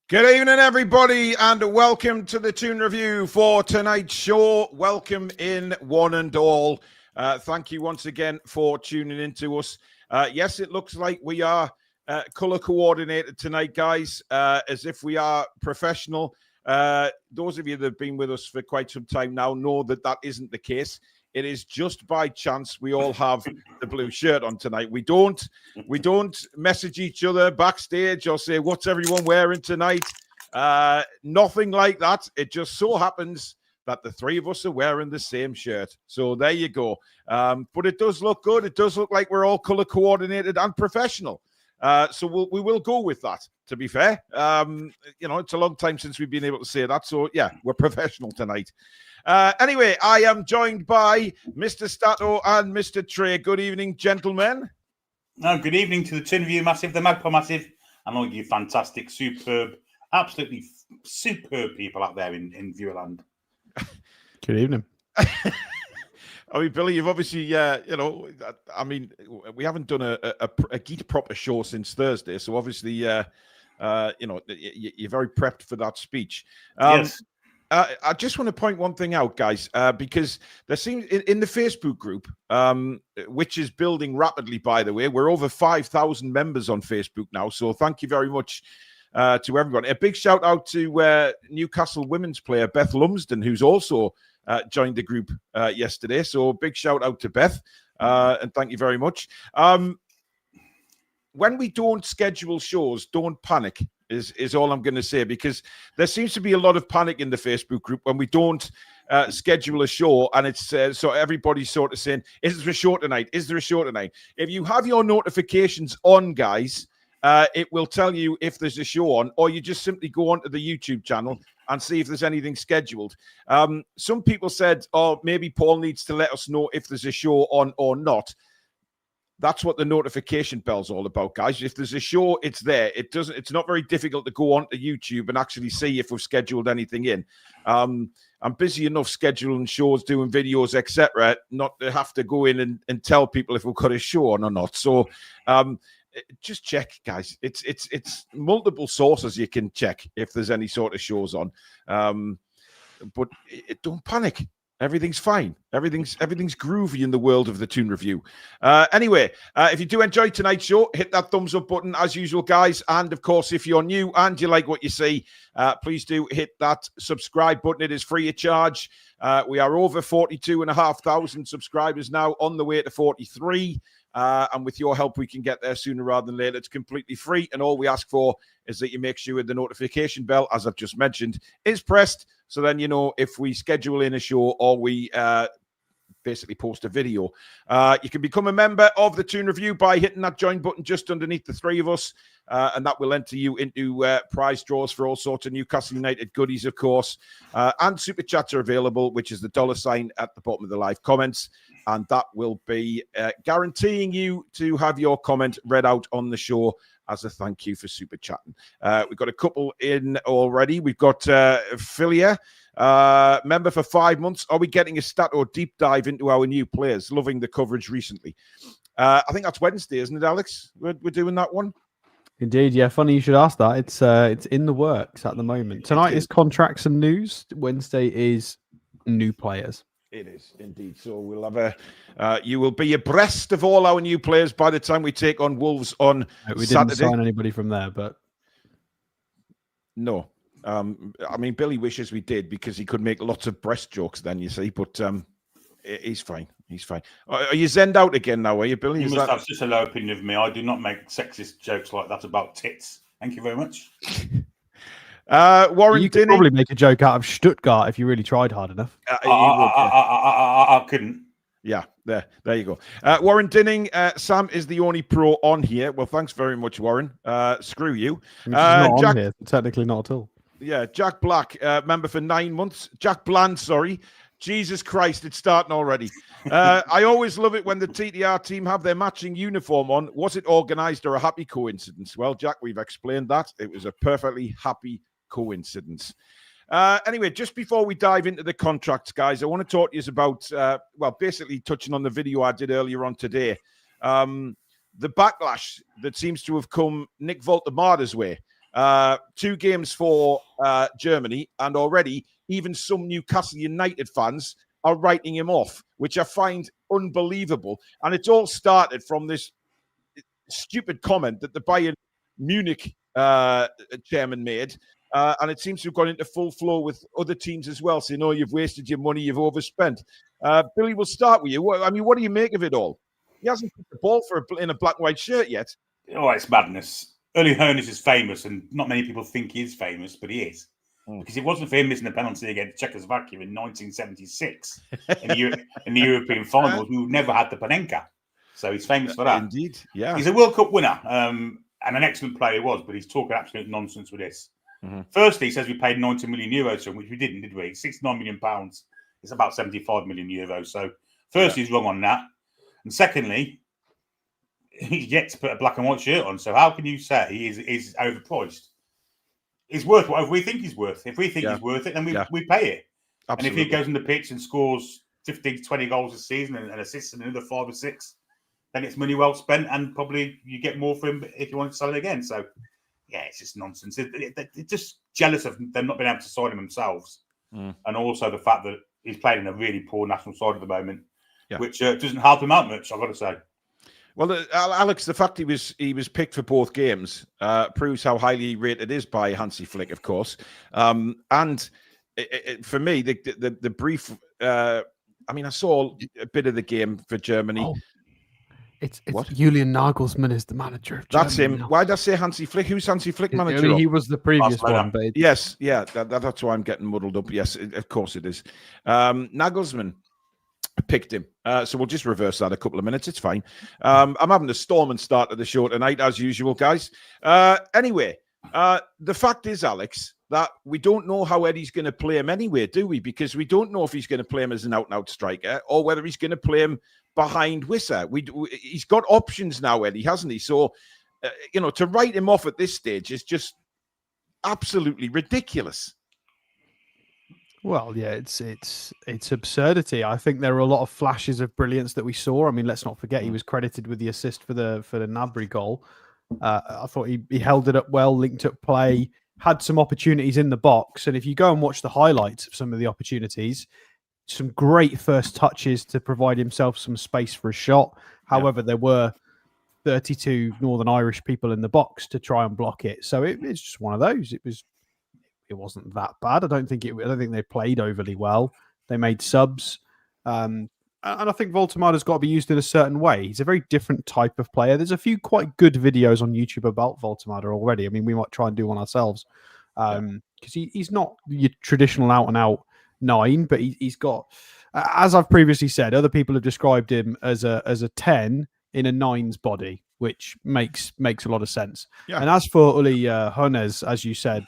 Good evening, everybody, and welcome to the Toon Review for tonight's show. Welcome in one and all. Thank you once again for tuning in to us. Yes, it looks like we are colour coordinated tonight, guys, as if we are professional. Those of you that have been with us for quite some time now know that that isn't the case. It is just by chance we all have the blue shirt on tonight. We don't message each other backstage or say, what's everyone wearing tonight? Nothing like that. It just so happens that the three of us are wearing the same shirt. So there you go. But it does look good. It does look like we're all color coordinated and professional. So we will go with that, to be fair. It's a long time since we've been able to say that. So, yeah, we're professional tonight. Anyway, I am joined by Mr. Stato and Mr. Trey. Good evening, gentlemen. Good evening to the Toon Review Massive, the Magpie Massive, and all you fantastic, superb, absolutely superb people out there in Viewerland. Good evening. I mean, Billy, you've obviously, we haven't done a geek proper show since Thursday, so obviously, you're very prepped for that speech. Yes. I just want to point one thing out, guys, because there seems in the Facebook group, which is building rapidly, by the way, we're over 5,000 members on Facebook now. So thank you very much to everyone. A big shout out to Newcastle women's player Beth Lumsden, who's also joined the group yesterday. So big shout out to Beth and thank you very much. When we don't schedule shows, don't panic. Is all I'm going to say, because there seems to be a lot of panic in the Facebook group when we don't schedule a show, and it's so everybody's sort of saying, is there a show tonight? Is there a show tonight? If you have your notifications on, guys, it will tell you if there's a show on, or you just simply go onto the YouTube channel and see if there's anything scheduled. Some people said, oh, maybe Paul needs to let us know if there's a show on or not. That's what the notification bell's all about, guys. If there's a show, it's there. It's not very difficult to go onto YouTube and actually see if we've scheduled anything in. I'm busy enough scheduling shows, doing videos, etc., not to have to go in and tell people if we've got a show on or not. So just check, guys. It's multiple sources you can check if there's any sort of shows on. But don't panic. Everything's fine. Everything's groovy in the world of the Toon Review. Anyway, if you do enjoy tonight's show, hit that thumbs up button as usual, guys. And of course, if you're new and you like what you see, please do hit that subscribe button. It is free of charge. We are over 42,500 subscribers now, on the way to 43. And with your help, we can get there sooner rather than later. It's completely free. And all we ask for is that you make sure the notification bell, as I've just mentioned, is pressed. So then you know if we schedule in a show or we basically post a video. You can become a member of the Toon Review by hitting that join button just underneath the three of us. And that will enter you into prize draws for all sorts of Newcastle United goodies, of course. And super chats are available, which is the $ at the bottom of the live comments. And that will be guaranteeing you to have your comment read out on the show as a thank you for super chatting. We've got a couple in already. We've got Philia, member for 5 months. Are we getting a stat or deep dive into our new players? Loving the coverage recently. I think that's Wednesday, isn't it, Alex? We're doing that one. Indeed, yeah. Funny you should ask that. It's in the works at the moment. Tonight is contracts and news. Wednesday is new players. It is indeed. So we'll have you will be abreast of all our new players by the time we take on Wolves on we Saturday. Didn't sign anybody from there, but no. I mean, Billy wishes we did because he could make lots of breast jokes then, you see. But he's fine. He's fine. Are you zenned out again now, are you, Billy? You must have just a low opinion of me. I do not make sexist jokes like that about tits. Thank you very much. Warren you could probably make a joke out of Stuttgart if you really tried hard enough. I couldn't. Yeah, there you go. Warren Dinning, Sam is the only pro on here. Well, thanks very much, Warren. Screw you. Not Jack, on here. Technically not at all. Yeah, Jack Black, member for 9 months. Jack Bland, sorry. Jesus Christ, it's starting already. I always love it when the TTR team have their matching uniform on. Was it organised or a happy coincidence? Well, Jack, we've explained that. It was a perfectly happy coincidence. Anyway, just before we dive into the contracts, guys, I want to talk to you about, basically touching on the video I did earlier on today. The backlash that seems to have come Nick Voltemada's way. 2 games for Germany, and already even some Newcastle United fans are writing him off, which I find unbelievable. And it's all started from this stupid comment that the Bayern Munich chairman made. And it seems to have gone into full flow with other teams as well, saying, you've wasted your money, you've overspent. Billy, we'll start with you. What do you make of it all? He hasn't put the ball in a black and white shirt yet. Oh, it's madness. Uli Hoeneß is famous, and not many people think he is famous, but he is. Because it wasn't for him missing a penalty against Czechoslovakia in 1976 in the European finals, we never had the Panenka. So he's famous for that. Indeed, yeah. He's a World Cup winner, and an excellent player he was, but he's talking absolute nonsense with this. Firstly, he says we paid 90 million euros to him, which we didn't, did we? 69 million pounds. It's about 75 million euros. So firstly, he's wrong on that. And secondly, he's yet to put a black and white shirt on. So how can you say he is overpriced? He's worth whatever we think he's worth. If we think he's worth it, then we pay it. Absolutely. And if he goes on the pitch and scores 15 to 20 goals a season and assists another 5 or 6, then it's money well spent, and probably you get more for him if you want to sell it again. So, yeah, it's just nonsense. They're just jealous of them not being able to sign him themselves. And also the fact that he's playing in a really poor national side at the moment, which doesn't help him out much, I've got to say. Well, Alex, the fact he was picked for both games proves how highly rated is by Hansi Flick, of course. And for me, the brief. I saw a bit of the game for Germany. Oh, it's Julian Nagelsmann is the manager of Germany. That's him. Now. Why did I say Hansi Flick? Who's Hansi Flick manager? He was the previous one. But yes, that's why I'm getting muddled up. Yes, of course it is. Nagelsmann picked him. So we'll just reverse that a couple of minutes. It's fine. I'm having a storming start to the show tonight, as usual, guys. Anyway, the fact is, Alex, that we don't know how Eddie's going to play him anyway, do we? Because we don't know if he's going to play him as an out-and-out striker or whether he's going to play him behind Wissa. He's got options now, Eddie, hasn't he? So, to write him off at this stage is just absolutely ridiculous. Well, yeah, it's absurdity. I think there were a lot of flashes of brilliance that we saw. I mean, let's not forget he was credited with the assist for the Gnabry goal. I thought he held it up well, linked up play, had some opportunities in the box. And if you go and watch the highlights of some of the opportunities, some great first touches to provide himself some space for a shot. However, there were 32 Northern Irish people in the box to try and block it. So it's just one of those. It wasn't that bad. I don't think they played overly well. They made subs. And I think Voltemada's got to be used in a certain way. He's a very different type of player. There's a few quite good videos on YouTube about Voltemada already. I mean, we might try and do one ourselves. Because he's not your traditional out-and-out 9, but he's got, as I've previously said, other people have described him as a 10 in a 9's body, which makes a lot of sense. Yeah. And as for Uli Hoeneß, as you said,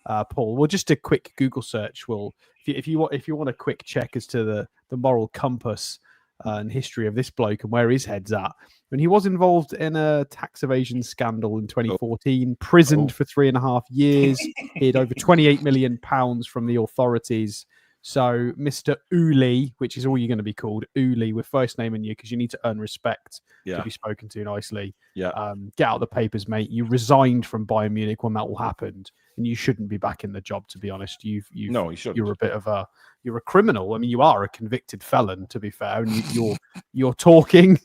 Paul, well, just a quick Google search will, if you want a quick check as to the moral compass and history of this bloke and where his head's at. And he was involved in a tax evasion scandal in 2014, prisoned for 3.5 years. He had over £28 million from the authorities. So Mr. Uli, which is all you're going to be called, Uli, with first name in you, because you need to earn respect to be spoken to nicely. Yeah. Get out the papers, mate. You resigned from Bayern Munich when that all happened, and you shouldn't be back in the job, to be honest. You shouldn't. You're a bit of you're a criminal. I mean, you are a convicted felon, to be fair, and you're talking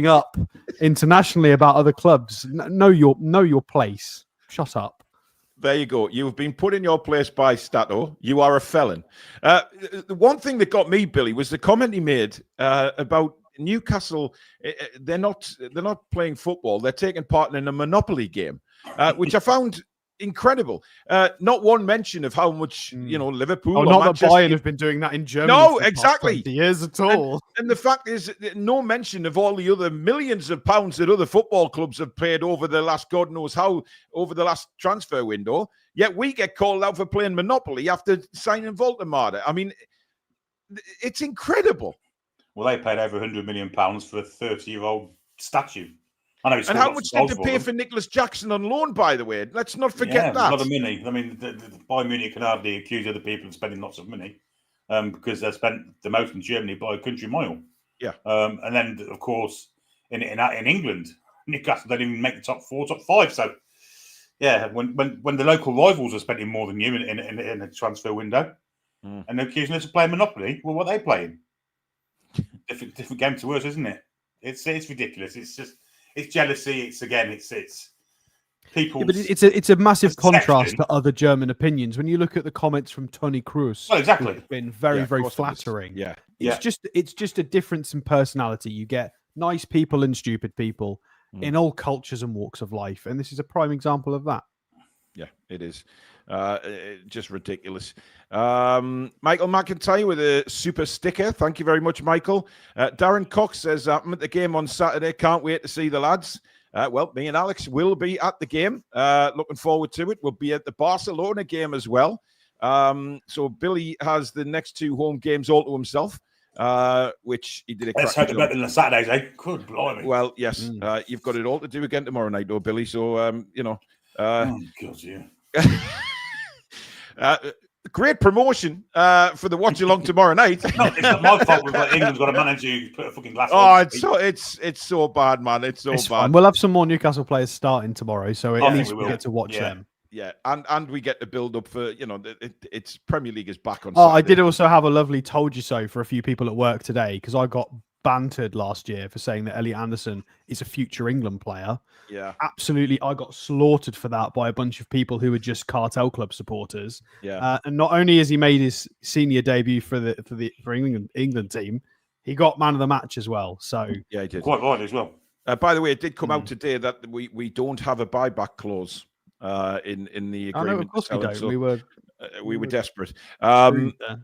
up internationally about other clubs. Know your place. Shut up. There you go. You've been put in your place by Stato. You are a felon. The one thing that got me, Billy, was the comment he made about Newcastle. They're not playing football. They're taking part in a Monopoly game, which I found incredible. Not one mention of how much Liverpool. Oh, not that Bayern have been doing that in Germany. No, exactly. 20 years at all. And the fact is, no mention of all the other millions of pounds that other football clubs have paid over the last God knows how over the last transfer window. Yet we get called out for playing Monopoly after signing Voltemada. I mean, it's incredible. Well, they paid over £100 million for a 30-year-old statue. I know. And how much did they pay for Nicholas Jackson on loan, by the way? Let's not forget that. A lot of money. I mean, the Bayern Munich can hardly accuse other people of spending lots of money because they spent the most in Germany by a country mile. Yeah. And then, of course, in England, Newcastle don't even make the top 4, top 5. So, Yeah, when the local rivals are spending more than you in a transfer window, and they're accusing us of playing Monopoly, well, what are they playing? different game to us, isn't it? It's ridiculous. It's jealousy. It's people. Yeah, but it's a massive perception. contrast to other German opinions. When you look at the comments from Tony Kroos, Well, exactly, it's been very of course flattering. Yeah, it's just a difference in personality. You get nice people and stupid people in all cultures and walks of life, and this is a prime example of that. Yeah, it is. Just ridiculous. Michael McIntyre with a super sticker. Thank you very much, Michael. Darren Cox says, I'm at the game on Saturday. Can't wait to see the lads. Well, me and Alex will be at the game. Looking forward to it. We'll be at the Barcelona game as well. So Billy has the next 2 home games all to himself, which he did a Let's hope they're better than the Saturdays, eh? Good blimey. Well, yes. You've got it all to do again tomorrow night, though, Billy. So, oh, God, yeah. Great promotion for the watch along tomorrow night. No, it's not my fault. England's got a manager who put a fucking glass. Oh, it's so bad, man. It's so bad. Fine. We'll have some more Newcastle players starting tomorrow, so at least we get to watch them. Yeah, and we get to build up for it's Premier League is back on. Oh, Saturday. I did also have a lovely "told you so" for a few people at work today because I got bantered last year for saying that Elliot Anderson is a future England player. Yeah, absolutely. I got slaughtered for that by a bunch of people who were just cartel club supporters. Yeah, and not only has he made his senior debut for England team, he got man of the match as well. So yeah, he did quite right as well. By the way, it did come out today that we don't have a buyback clause in the agreement. Oh, no, of course we don't. So we were desperate.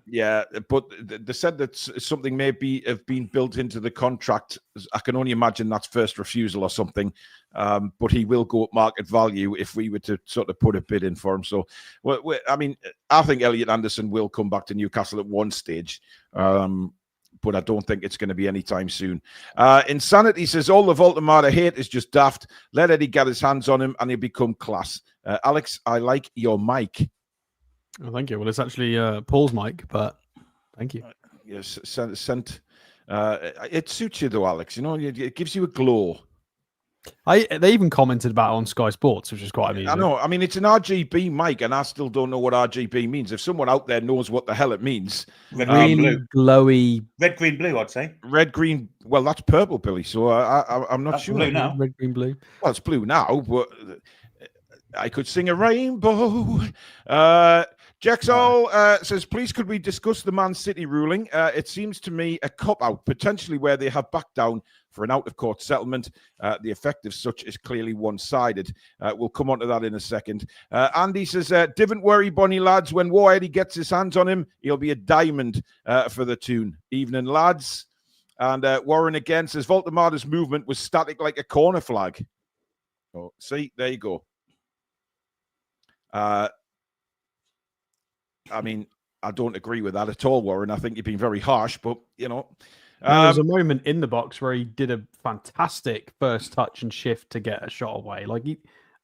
Yeah, but they said that something may have been built into the contract. I can only imagine that's first refusal or something. But he will go at market value if we were to sort of put a bid in for him. So, I mean, I think Elliot Anderson will come back to Newcastle at one stage. But I don't think it's going to be anytime soon. Insanity says, all the Voltemata hate is just daft. Let Eddie get his hands on him and he'll become class. Alex, I like your mic. Oh, thank you. Well, it's actually Paul's mic, but thank you. Yes, it suits you though, Alex. You know, it gives you a glow. They even commented about it on Sky Sports, which is quite amusing. I know. I mean, it's an RGB mic, and I still don't know what RGB means. If someone out there knows what the hell it means, red, green, blue, glowy, red, green, blue. I'd say red, green. Well, that's purple, Billy. So I'm not sure. Blue now. Red, green, blue. Well, it's blue now, but I could sing a rainbow. Jexol says, please could we discuss the Man City ruling? It seems to me a cop-out, potentially where they have backed down for an out-of-court settlement. The effect of such is clearly one-sided. We'll come on to that in a second. Andy says, don't worry, Bonnie lads. When War Eddie gets his hands on him, he'll be a diamond for the Toon. Evening, lads. And Warren again says, Voltemata's movement was static like a corner flag. Oh, see, there you go. I mean, I don't agree with that at all, Warren. I think you've been very harsh, but, you know. There was a moment in the box where he did a fantastic first touch and shift to get a shot away.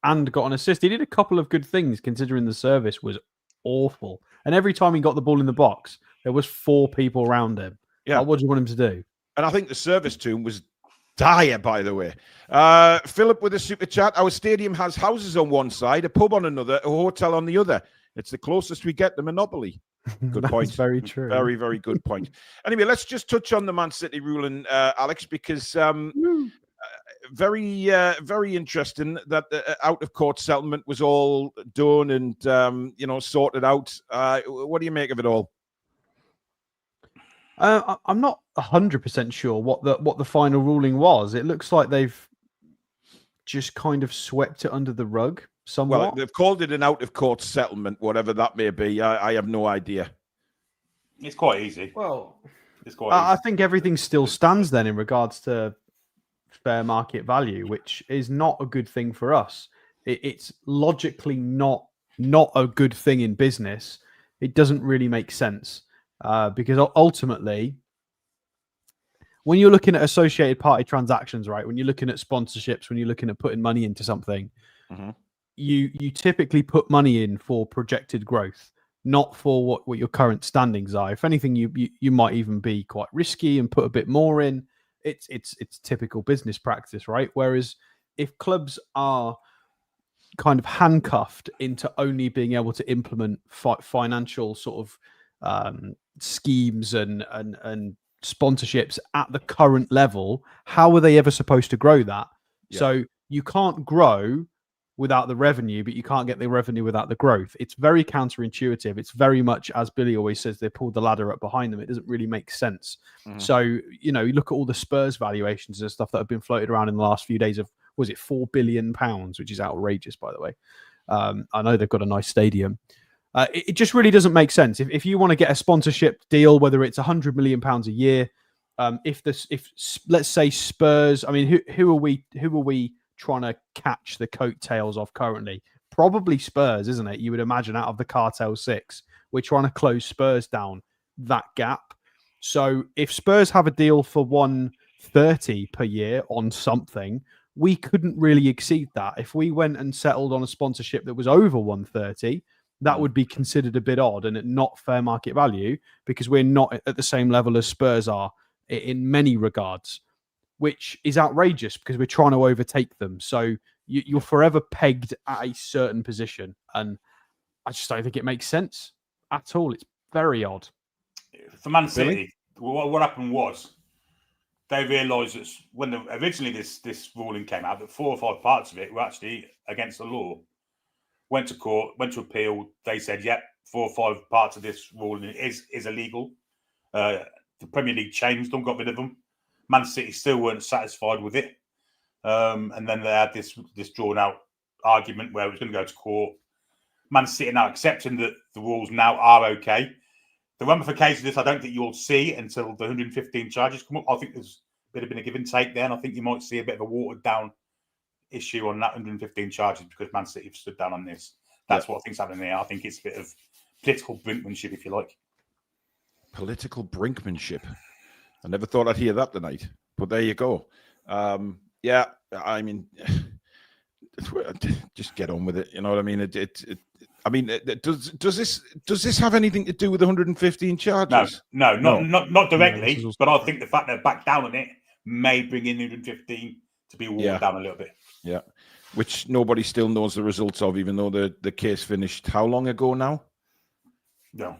And got an assist. He did a couple of good things considering the service was awful. And every time he got the ball in the box, there was 4 people around him. Yeah. What do you want him to do? And I think the service to him was dire, by the way. Philip with a super chat. Our stadium has houses on one side, a pub on another, a hotel on the other. It's the closest we get to Monopoly. Good point. Very true. Very, very good point. Anyway, let's just touch on the Man City ruling, Alex, because very, very interesting that the out-of-court settlement was all done and, sorted out. What do you make of it all? I'm not 100% sure what the final ruling was. It looks like they've just kind of swept it under the rug somewhat. Well, they've called it an out-of-court settlement, whatever that may be. I have no idea. It's quite easy. Well, it's quite easy. I think everything still stands then in regards to fair market value, which is not a good thing for us. It's logically not a good thing in business. It doesn't really make sense because ultimately, when you're looking at associated party transactions, right? When you're looking at sponsorships, when you're looking at putting money into something, you typically put money in for projected growth, not for what your current standings are. If anything, you might even be quite risky and put a bit more in. It's typical business practice, right? Whereas if clubs are kind of handcuffed into only being able to implement financial sort of schemes and sponsorships at the current level, how are they ever supposed to grow that? Yeah. So you can't grow without the revenue, but you can't get the revenue without the growth. It's very counterintuitive. It's very much, as Billy always says, they pulled the ladder up behind them. It doesn't really make sense. So, you know, you look at all the Spurs valuations and stuff that have been floated around in the last few days of, was it £4 billion, which is outrageous, by the way. I know they've got a nice stadium. It just really doesn't make sense. If you want to get a sponsorship deal, whether it's £100 million a year, if let's say Spurs, I mean, who are we trying to catch the coattails of currently? Probably Spurs, isn't it? You would imagine, out of the cartel 6, we're trying to close Spurs down that gap. So if Spurs have a deal for 130 per year on something, we couldn't really exceed that. If we went and settled on a sponsorship that was over 130, that would be considered a bit odd and not fair market value, because we're not at the same level as Spurs are in many regards, which is outrageous because we're trying to overtake them. So you're forever pegged at a certain position. And I just don't think it makes sense at all. It's very odd. For Man City, what happened was they realised that when originally this ruling came out, that 4 or 5 parts of it were actually against the law. Went to court, went to appeal. They said, yep, 4 or 5 parts of this ruling is illegal. The Premier League changed them, got rid of them. Man City still weren't satisfied with it. And then they had this drawn out argument where it was going to go to court. Man City now accepting that the rules now are okay. The ramifications of this, I don't think you'll see until the 115 charges come up. I think there's a bit of a give and take there. And I think you might see a bit of a watered down issue on that 115 charges because Man City have stood down on this. That's what I think's happening there. I think it's a bit of political brinkmanship, if you like. Political brinkmanship. I never thought I'd hear that tonight, but there you go. Yeah, I mean, just get on with it. You know what I mean? Does this have anything to do with the 115 charges? No, not directly. But I think the fact they're back down on it may bring in 115 to be watered down a little bit. Yeah, which nobody still knows the results of, even though the case finished how long ago now? No.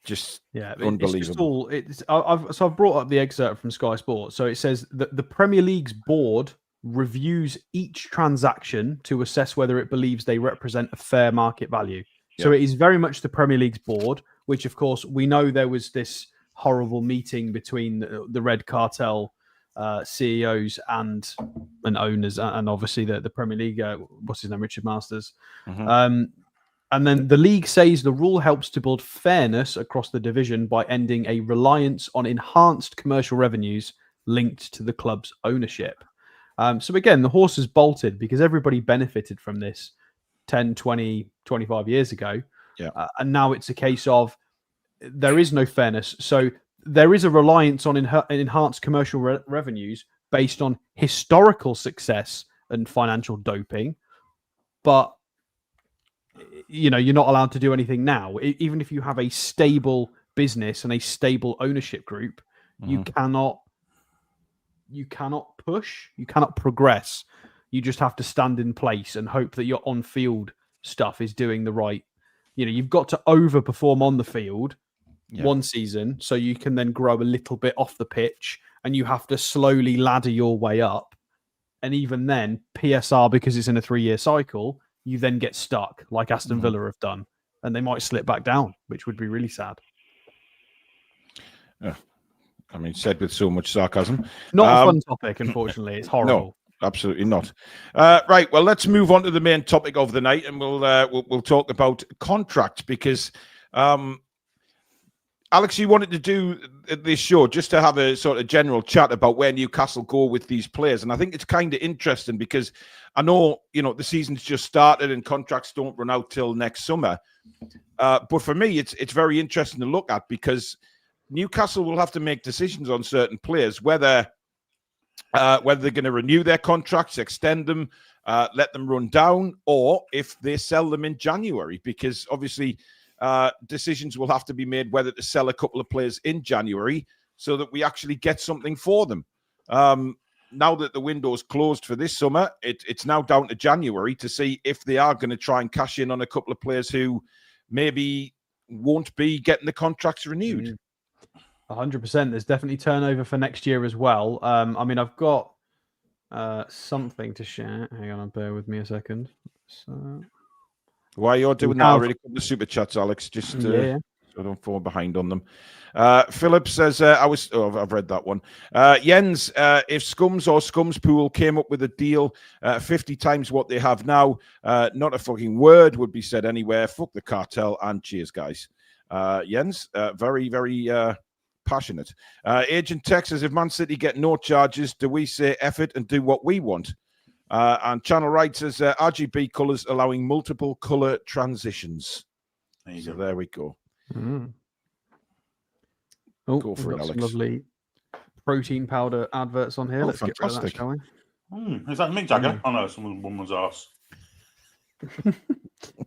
Just unbelievable. I've brought up the excerpt from Sky Sports. So it says that the Premier League's board reviews each transaction to assess whether it believes they represent a fair market value. Yeah. So it is very much the Premier League's board, which of course we know there was this horrible meeting between the Red Cartel CEOs and owners, and obviously the Premier League, what's his name, Richard Masters. And then the league says the rule helps to build fairness across the division by ending a reliance on enhanced commercial revenues linked to the club's ownership. So again, the horse has bolted because everybody benefited from this 10, 20, 25 years ago. Yeah. And now it's a case of there is no fairness. So there is a reliance on enhanced commercial revenues based on historical success and financial doping. But you know, you're not allowed to do anything now. Even if you have a stable business and a stable ownership group, you cannot push, you cannot progress. You just have to stand in place and hope that your on-field stuff is doing the right. You know, you've got to overperform on the field one season so you can then grow a little bit off the pitch, and you have to slowly ladder your way up. And even then, PSR, because it's in a 3-year cycle, you then get stuck like Aston Villa have done, and they might slip back down, which would be really sad. Yeah. I mean, said with so much sarcasm. Not a fun topic, unfortunately. It's horrible. No, absolutely not. Right. Well, let's move on to the main topic of the night, and we'll talk about contract, because Alex, you wanted to do this show just to have a sort of general chat about where Newcastle go with these players. And I think it's kind of interesting because I know, you know, the season's just started and contracts don't run out till next summer. But for me, it's very interesting to look at, because Newcastle will have to make decisions on certain players, whether they're going to renew their contracts, extend them, let them run down, or if they sell them in January, because obviously decisions will have to be made whether to sell a couple of players in January so that we actually get something for them. now that the window's closed for this summer, it's now down to January to see if they are going to try and cash in on a couple of players who maybe won't be getting the contracts renewed. 100%. There's definitely turnover for next year as well. I mean, I've got something to share. Hang on, bear with me a second. So, while you're doing that, I'll read a couple of super chats, Alex, just so I don't fall behind on them. Philip says, I've read that one. Jens, if Scums or Scums Pool came up with a deal 50 times what they have now, not a fucking word would be said anywhere. Fuck the cartel and cheers, guys. Jens, very, very passionate. Agent Tex says, if Man City get no charges, do we say F it and do what we want? And Channel Right says, RGB colours allowing multiple colour transitions. There we go. Oh, go for it, Alex. Lovely protein powder adverts on here. Let's fantastic. Get rid of that, shall we? Is that Mick Jagger? Oh no, someone's woman's arse.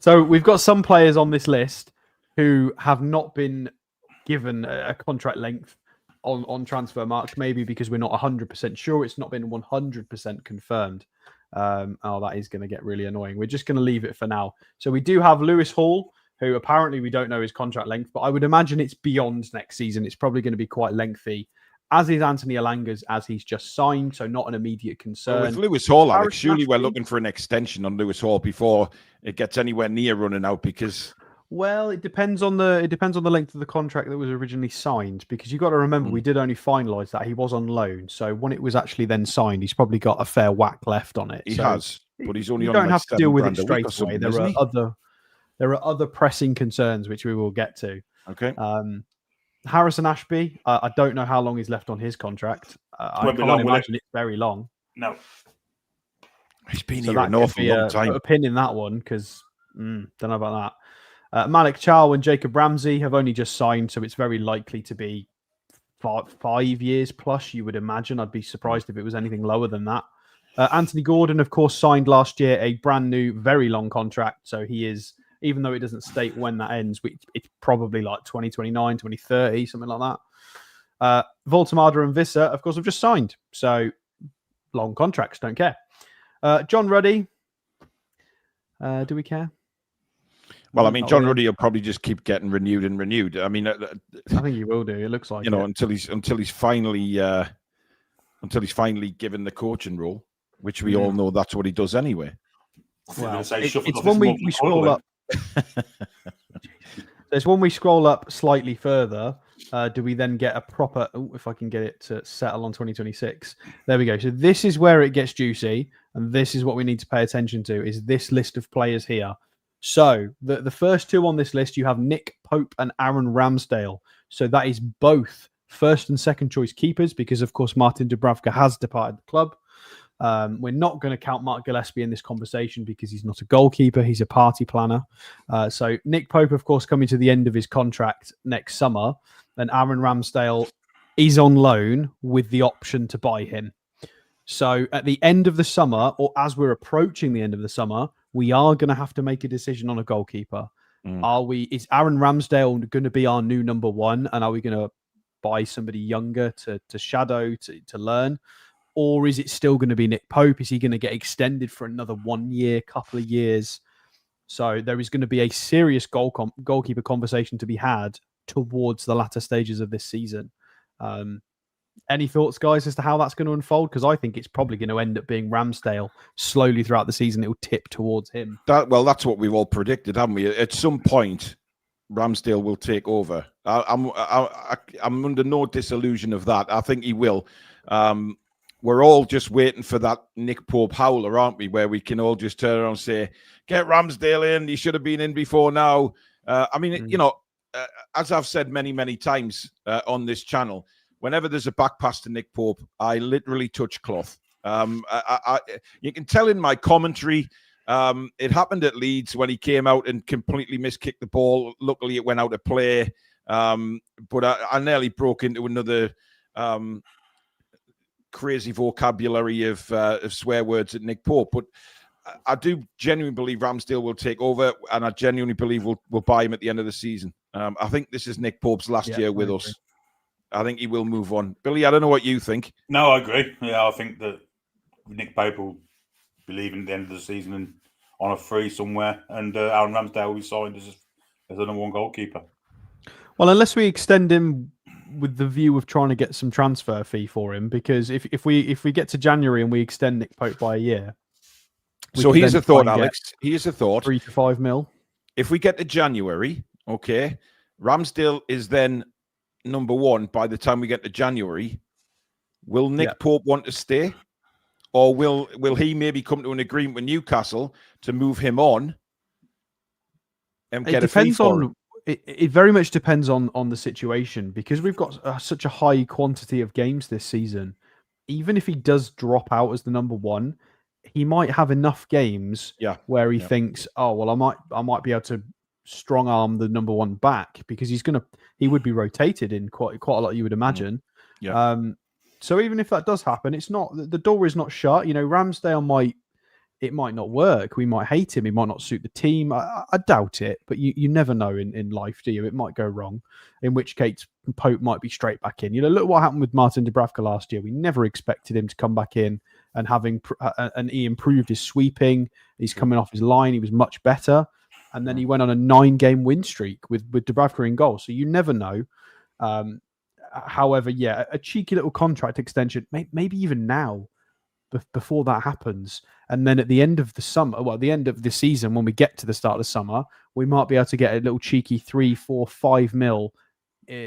So we've got some players on this list who have not been given a contract length on transfer marks, maybe because we're not 100% sure. It's not been 100% confirmed. That is going to get really annoying. We're just going to leave it for now. So we do have Lewis Hall, who apparently we don't know his contract length, but I would imagine it's beyond next season. It's probably going to be quite lengthy, as is Anthony Elanga's, as he's just signed, so not an immediate concern. Well, with Lewis Hall, Alex, surely we're looking for an extension on Lewis Hall before it gets anywhere near running out, because... Well, it depends on the length of the contract that was originally signed, because you've got to remember we did only finalise that he was on loan. So when it was actually then signed, he's probably got a fair whack left on it. He has, but he's only you on. Don't like have to deal with it straight away. There are other pressing concerns which we will get to. Okay. Harrison Ashby, I don't know how long he's left on his contract. I can't imagine it's very long. No, he's been here an awful long time. Put a pin in that one, because don't know about that. Malik Chow and Jacob Ramsey have only just signed, so it's very likely to be 5 years plus, you would imagine. I'd be surprised if it was anything lower than that. Anthony Gordon, of course, signed last year a brand new, very long contract. So he is, even though it doesn't state when that ends, it's probably like 2029, 2030, something like that. Voltemada and Visser, of course, have just signed. So long contracts, don't care. John Ruddy, do we care? Well, I mean, John Ruddy will probably just keep getting renewed and renewed. I mean, I think he will do. It looks like, until he's finally given the coaching role, which we all know that's what he does anyway. Well, it's when we scroll up. There's when we scroll up slightly further. Do we then get a proper? If I can get it to settle on 2026, there we go. So this is where it gets juicy, and this is what we need to pay attention to: is this list of players here. So the first two on this list, you have Nick Pope and Aaron Ramsdale. So that is both first and second choice keepers, because of course Martin Dubravka has departed the club. We're not going to count Mark Gillespie in this conversation because he's not a goalkeeper. He's a party planner. So Nick Pope, of course, coming to the end of his contract next summer. And Aaron Ramsdale is on loan with the option to buy him. So at the end of the summer, or as we're approaching the end of the summer, we are going to have to make a decision on a goalkeeper. Is Aaron Ramsdale going to be our new number one? And are we going to buy somebody younger to shadow, to learn? Or is it still going to be Nick Pope? Is he going to get extended for another 1 year, couple of years? So there is going to be a serious goalkeeper conversation to be had towards the latter stages of this season. Any thoughts, guys, as to how that's going to unfold? Because I think it's probably going to end up being Ramsdale. Slowly throughout the season, it will tip towards him. That's what we've all predicted, haven't we? At some point, Ramsdale will take over. I'm under no disillusion of that. I think he will. We're all just waiting for that Nick Pope howler, aren't we? Where we can all just turn around and say, "Get Ramsdale in. He should have been in before now." As I've said many, many times on this channel, whenever there's a back pass to Nick Pope, I literally touch cloth. You can tell in my commentary, it happened at Leeds when he came out and completely miskicked the ball. Luckily, it went out of play. But I nearly broke into another crazy vocabulary of swear words at Nick Pope. But I do genuinely believe Ramsdale will take over, and I genuinely believe we'll buy him at the end of the season. I think this is Nick Pope's last year with us. I think he will move on. Billy, I don't know what you think. No, I agree. Yeah, I think that Nick Pope will be leaving at the end of the season and on a free somewhere, and Aaron Ramsdale will be signed as the number one goalkeeper. Well, unless we extend him with the view of trying to get some transfer fee for him, because if we get to January and we extend Nick Pope by a year, so here's a thought, Alex. Here's a thought: 3 to 5 mil. If we get to January, okay, Ramsdale is then number one by the time we get to January. Will Nick Pope want to stay, or will he maybe come to an agreement with Newcastle to move him on and get a fee for him? It very much depends on the situation, because we've got such a high quantity of games this season. Even if he does drop out as the number one, he might have enough games where he thinks, oh well, I might be able to strong arm the number one back, because he would be rotated in quite a lot, you would imagine. So even if that does happen, it's not, the door is not shut. You know, Ramsdale might not work. We might hate him. He might not suit the team. I doubt it, but you never know in life, do you? It might go wrong, in which case Pope might be straight back in. You know, look what happened with Martin Dubravka last year. We never expected him to come back in and and he improved his sweeping. He's coming off his line. He was much better. And then he went on a 9-game win streak with Dubravka in goal. So you never know. However, a cheeky little contract extension, maybe even now, before that happens. And then at the end of the summer, at the end of the season, when we get to the start of the summer, we might be able to get a little cheeky 3, 4, 5 mil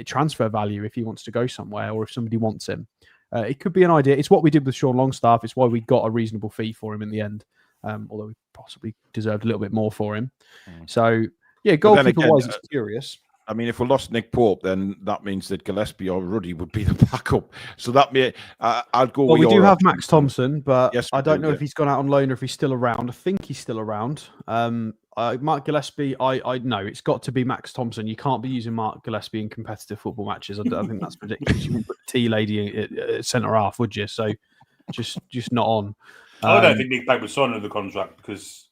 transfer value if he wants to go somewhere, or if somebody wants him. It could be an idea. It's what we did with Sean Longstaff. It's why we got a reasonable fee for him in the end, although we possibly deserved a little bit more for him. So, goalkeeper-wise, it's curious. I mean, if we lost Nick Pope, then that means that Gillespie or Ruddy would be the backup. So that may I'd go. Well, with we do have Max Thompson, but yes, I don't know if he's gone out on loan or if he's still around. I think he's still around. Mark Gillespie, I know it's got to be Max Thompson. You can't be using Mark Gillespie in competitive football matches. I think that's ridiculous. You wouldn't put the T lady at centre half, would you? So just not on. I don't think Nick Pope would sign another contract, because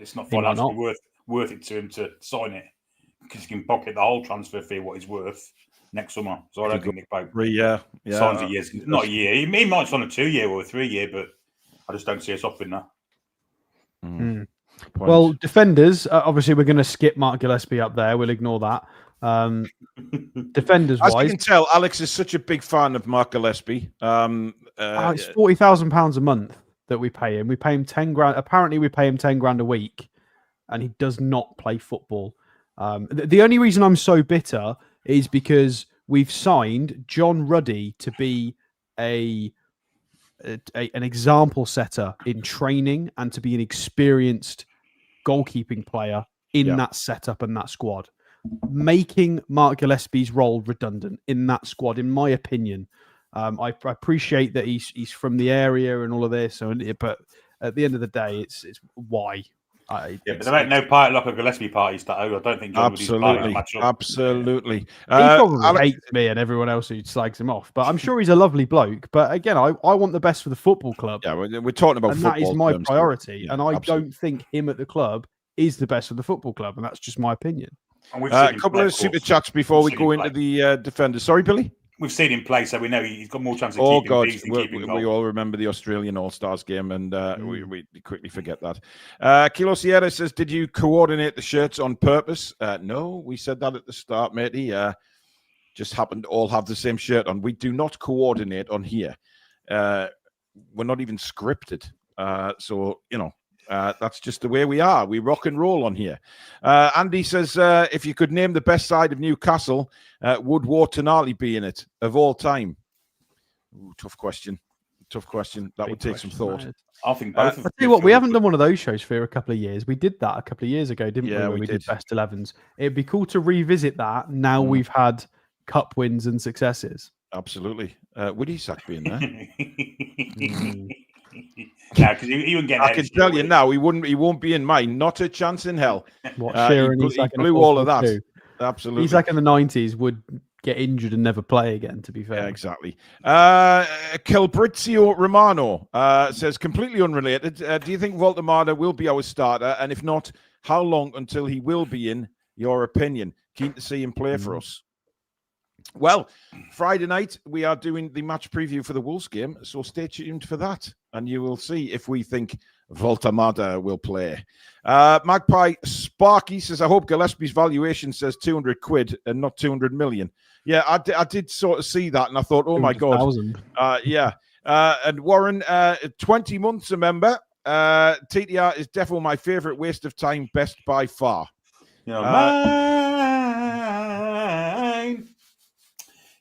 it's not financially worth it to him to sign it, because he can pocket the whole transfer fee, what he's worth, next summer. So I don't think Nick Pope signs a year. Not a year. He might sign a 2-year or a 3-year, but I just don't see us offering that. Well, defenders, obviously we're going to skip Mark Gillespie up there. We'll ignore that. Defenders-wise, as you can tell, Alex is such a big fan of Mark Gillespie. It's £40,000 a month that we pay him. We pay him 10 grand. Apparently, we pay him 10 grand a week, and he does not play football. The only reason I'm so bitter is because we've signed John Ruddy to be an example setter in training and to be an experienced goalkeeping player in that setup and that squad, making Mark Gillespie's role redundant in that squad, in my opinion. I appreciate that he's from the area and all of this, but at the end of the day, it's why. But there ain't no party like a Gillespie party starter. I don't think John absolutely. He probably hates me and everyone else who slags him off, but I'm sure he's a lovely bloke. But again, I want the best for the football club. Yeah, we're talking about football. That is my priority, and I don't think him at the club is the best for the football club, and that's just my opinion. A couple of super chats before we go into the defenders. Sorry, Billy? We've seen him play, so we know he's got more chance of keeping. Oh, God. We all remember the Australian All-Stars game, and we quickly forget that. Kilo Sierra says, did you coordinate the shirts on purpose? No, we said that at the start, matey. Just happened to all have the same shirt on. We do not coordinate on here. We're not even scripted. So, that's just the way we are. We rock and roll on here. Andy says, if you could name the best side of Newcastle, would Waternali be in it of all time? Ooh, tough question. That would take some thought. I think both. I'll tell you what, we haven't done one of those shows for a couple of years. We did that a couple of years ago, didn't we? When we did best 11s. It'd be cool to revisit that now we've had cup wins and successes. Absolutely. Would Isak be in there? Yeah, because he wouldn't get. I can tell you now, he won't be in mine. Not a chance in hell. He blew all of that. Too. Absolutely. Isak in the 90s would get injured and never play again. To be fair, exactly. Calbrizio Romano says, completely unrelated. Do you think Voltemada will be our starter? And if not, how long until he will be in your opinion? Keen to see him play for us. Well, Friday night, we are doing the match preview for the Wolves game, so stay tuned for that, and you will see if we think Voltamada will play. Magpie Sparky says, I hope Gillespie's valuation says 200 quid and not 200 million. Yeah, I did sort of see that, and I thought, oh my God. Yeah. And Warren, 20 months a member. TTR is definitely my favourite waste of time, best by far. You're mine.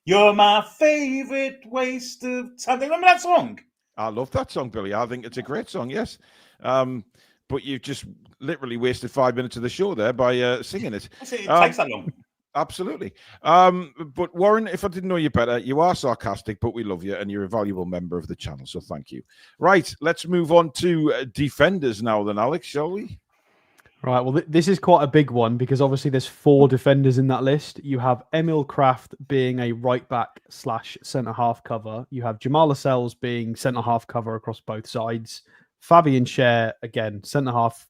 You're my favourite waste of time. Remember that song? I love that song, Billy. I think it's a great song, yes. But you've just literally wasted 5 minutes of the show there by singing it. It takes that long. Absolutely. But Warren, if I didn't know you better, you are sarcastic, but we love you and you're a valuable member of the channel, so thank you. Right, let's move on to defenders now then, Alex, shall we? Right, well, this is quite a big one because obviously there's 4 defenders in that list. You have Emil Kraft being a right-back / centre-half cover. You have Jamal Lascelles being centre-half cover across both sides. Fabian Schär, again, centre-half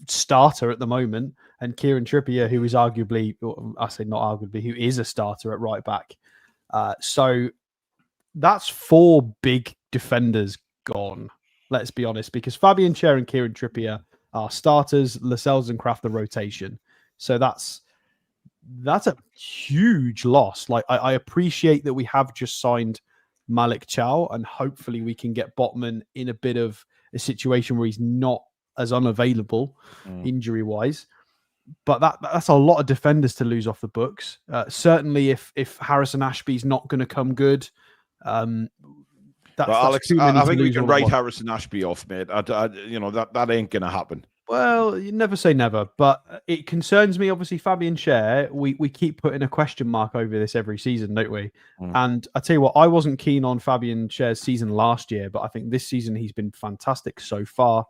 starter at the moment. And Kieran Trippier, who is arguably, or I say not arguably, who is a starter at right-back. So that's 4 big defenders gone, let's be honest, because Fabian Schär and Kieran Trippier are starters, Lascelles and Kraft the rotation. So that's a huge loss. Like I appreciate that we have just signed Malik Chow, and hopefully we can get Botman in a bit of a situation where he's not as unavailable injury-wise. But that's a lot of defenders to lose off the books. Certainly if Harrison Ashby's not going to come good, Alex, I think we can write Harrison Ashby off, mate. That ain't going to happen. Well, you never say never, but it concerns me. Obviously, Fabian Schär, we keep putting a question mark over this every season, don't we? And I tell you what, I wasn't keen on Fabian Schär's season last year, but I think this season he's been fantastic so far.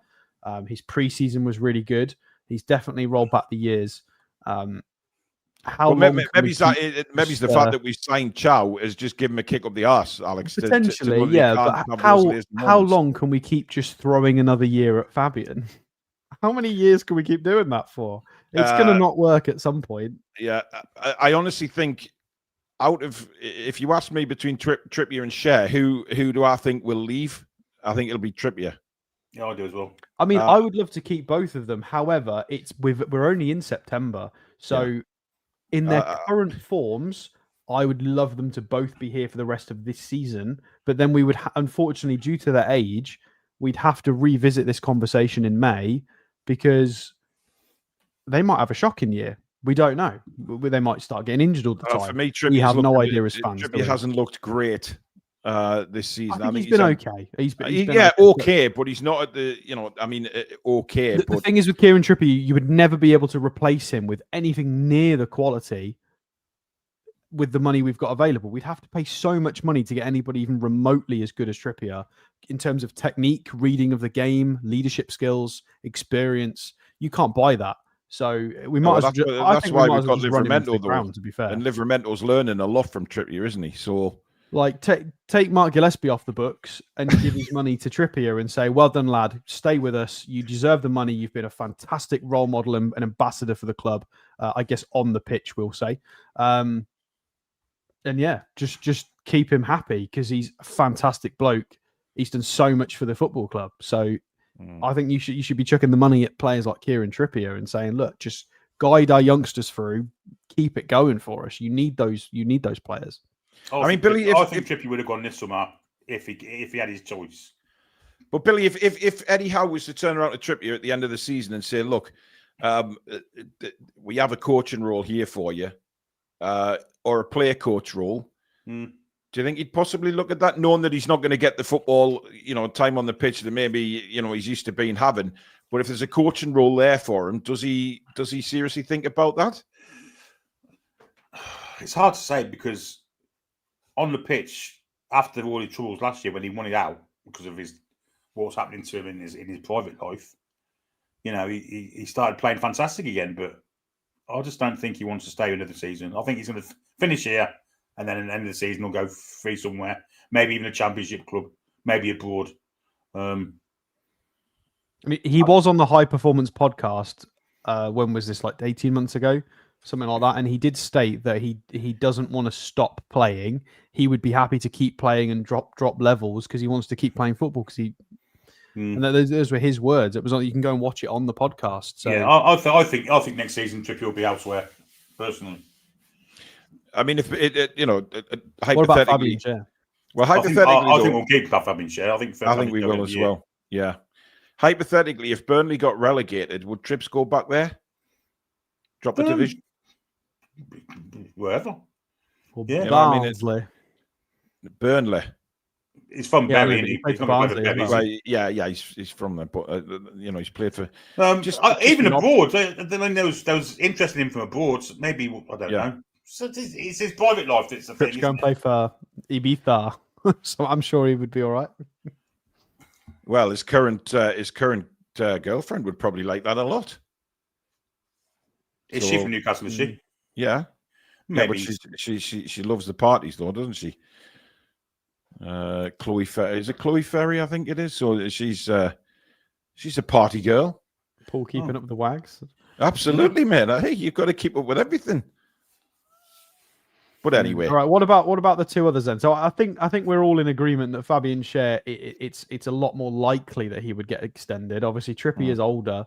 His preseason was really good. He's definitely rolled back the years. Maybe it's the fact that we signed Chow is just give him a kick up the arse, Alex. Potentially, yeah. But how long can we keep just throwing another year at Fabian? How many years can we keep doing that for? It's going to not work at some point. Yeah, I honestly think if you ask me between Trippier and Schär, who do I think will leave? I think it'll be Trippier. Yeah, I do as well. I mean, I would love to keep both of them. However, we're only in September. So in their current forms, I would love them to both be here for the rest of this season. But then we would, unfortunately, due to their age, we'd have to revisit this conversation in May because they might have a shocking year. We don't know. They might start getting injured all the time. For me, we have no idea as fans. Trippier hasn't looked great this season. I think he's been okay. He's been okay, but he's not at the, okay. The thing is with Kieran Trippier, you would never be able to replace him with anything near the quality with the money we've got available. We'd have to pay so much money to get anybody even remotely as good as Trippier in terms of technique, reading of the game, leadership skills, experience. You can't buy that. So we might that's why we've got Livramento, to be fair. And Livramento's learning a lot from Trippier, isn't he? So like take Mark Gillespie off the books and give his money to Trippier and say, well done, lad. Stay with us. You deserve the money. You've been a fantastic role model and an ambassador for the club. I guess on the pitch, we'll say. And yeah, just keep him happy because he's a fantastic bloke. He's done so much for the football club. So I think you should be chucking the money at players like Kieran Trippier and saying, look, just guide our youngsters through, keep it going for us. You need those players. I mean, Billy, I think Trippier would have gone this summer if he had his choice. But Billy, if Eddie Howe was to turn around to Trippier at the end of the season and say, look, we have a coaching role here for you, or a player coach role, do you think he'd possibly look at that, knowing that he's not going to get the football, time on the pitch that maybe, he's used to having? But if there's a coaching role there for him, does he seriously think about that? It's hard to say because on the pitch, after all his troubles last year when he wanted out because of what's happening to him in his private life, he started playing fantastic again. But I just don't think he wants to stay another season. I think he's going to finish here. And then at the end of the season, he'll go free somewhere, maybe even a championship club, maybe abroad. I mean, he was on the High Performance podcast. When was this? Like 18 months ago, something like that. And he did state that he doesn't want to stop playing. He would be happy to keep playing and drop levels because he wants to keep playing football. Because and those were his words. It was you can go and watch it on the podcast. So. Yeah, I think next season Trippier will be elsewhere. Personally, I mean, if what about Fabian Schär? Well, hypothetically, I think we'll keep Fabian Schär. I think we will as well. Yeah. Hypothetically, if Burnley got relegated, would Trips go back there? Drop the division? Wherever. Well, yeah, Barnsley. Burnley. He's from Bury. He's from Barnsley. Right. Yeah, he's from there, but he's played for. Even abroad, there was interest in him from abroad. So maybe I don't know. So it's his private life that's the thing. Trips go and play for Ibiza, so I'm sure he would be all right. Well, his current girlfriend would probably like that a lot. Is she from Newcastle? Is she? Yeah, maybe. Yeah, but she loves the parties though, doesn't she? Chloe Ferry, is it Chloe Ferry? I think it is. So she's a party girl. Paul keeping up the wags. Absolutely, man. Hey, you've got to keep up with everything. But anyway, all right. What about the two others then? So I think we're all in agreement that Fabian Schär, it's a lot more likely that he would get extended. Obviously, Trippier is older.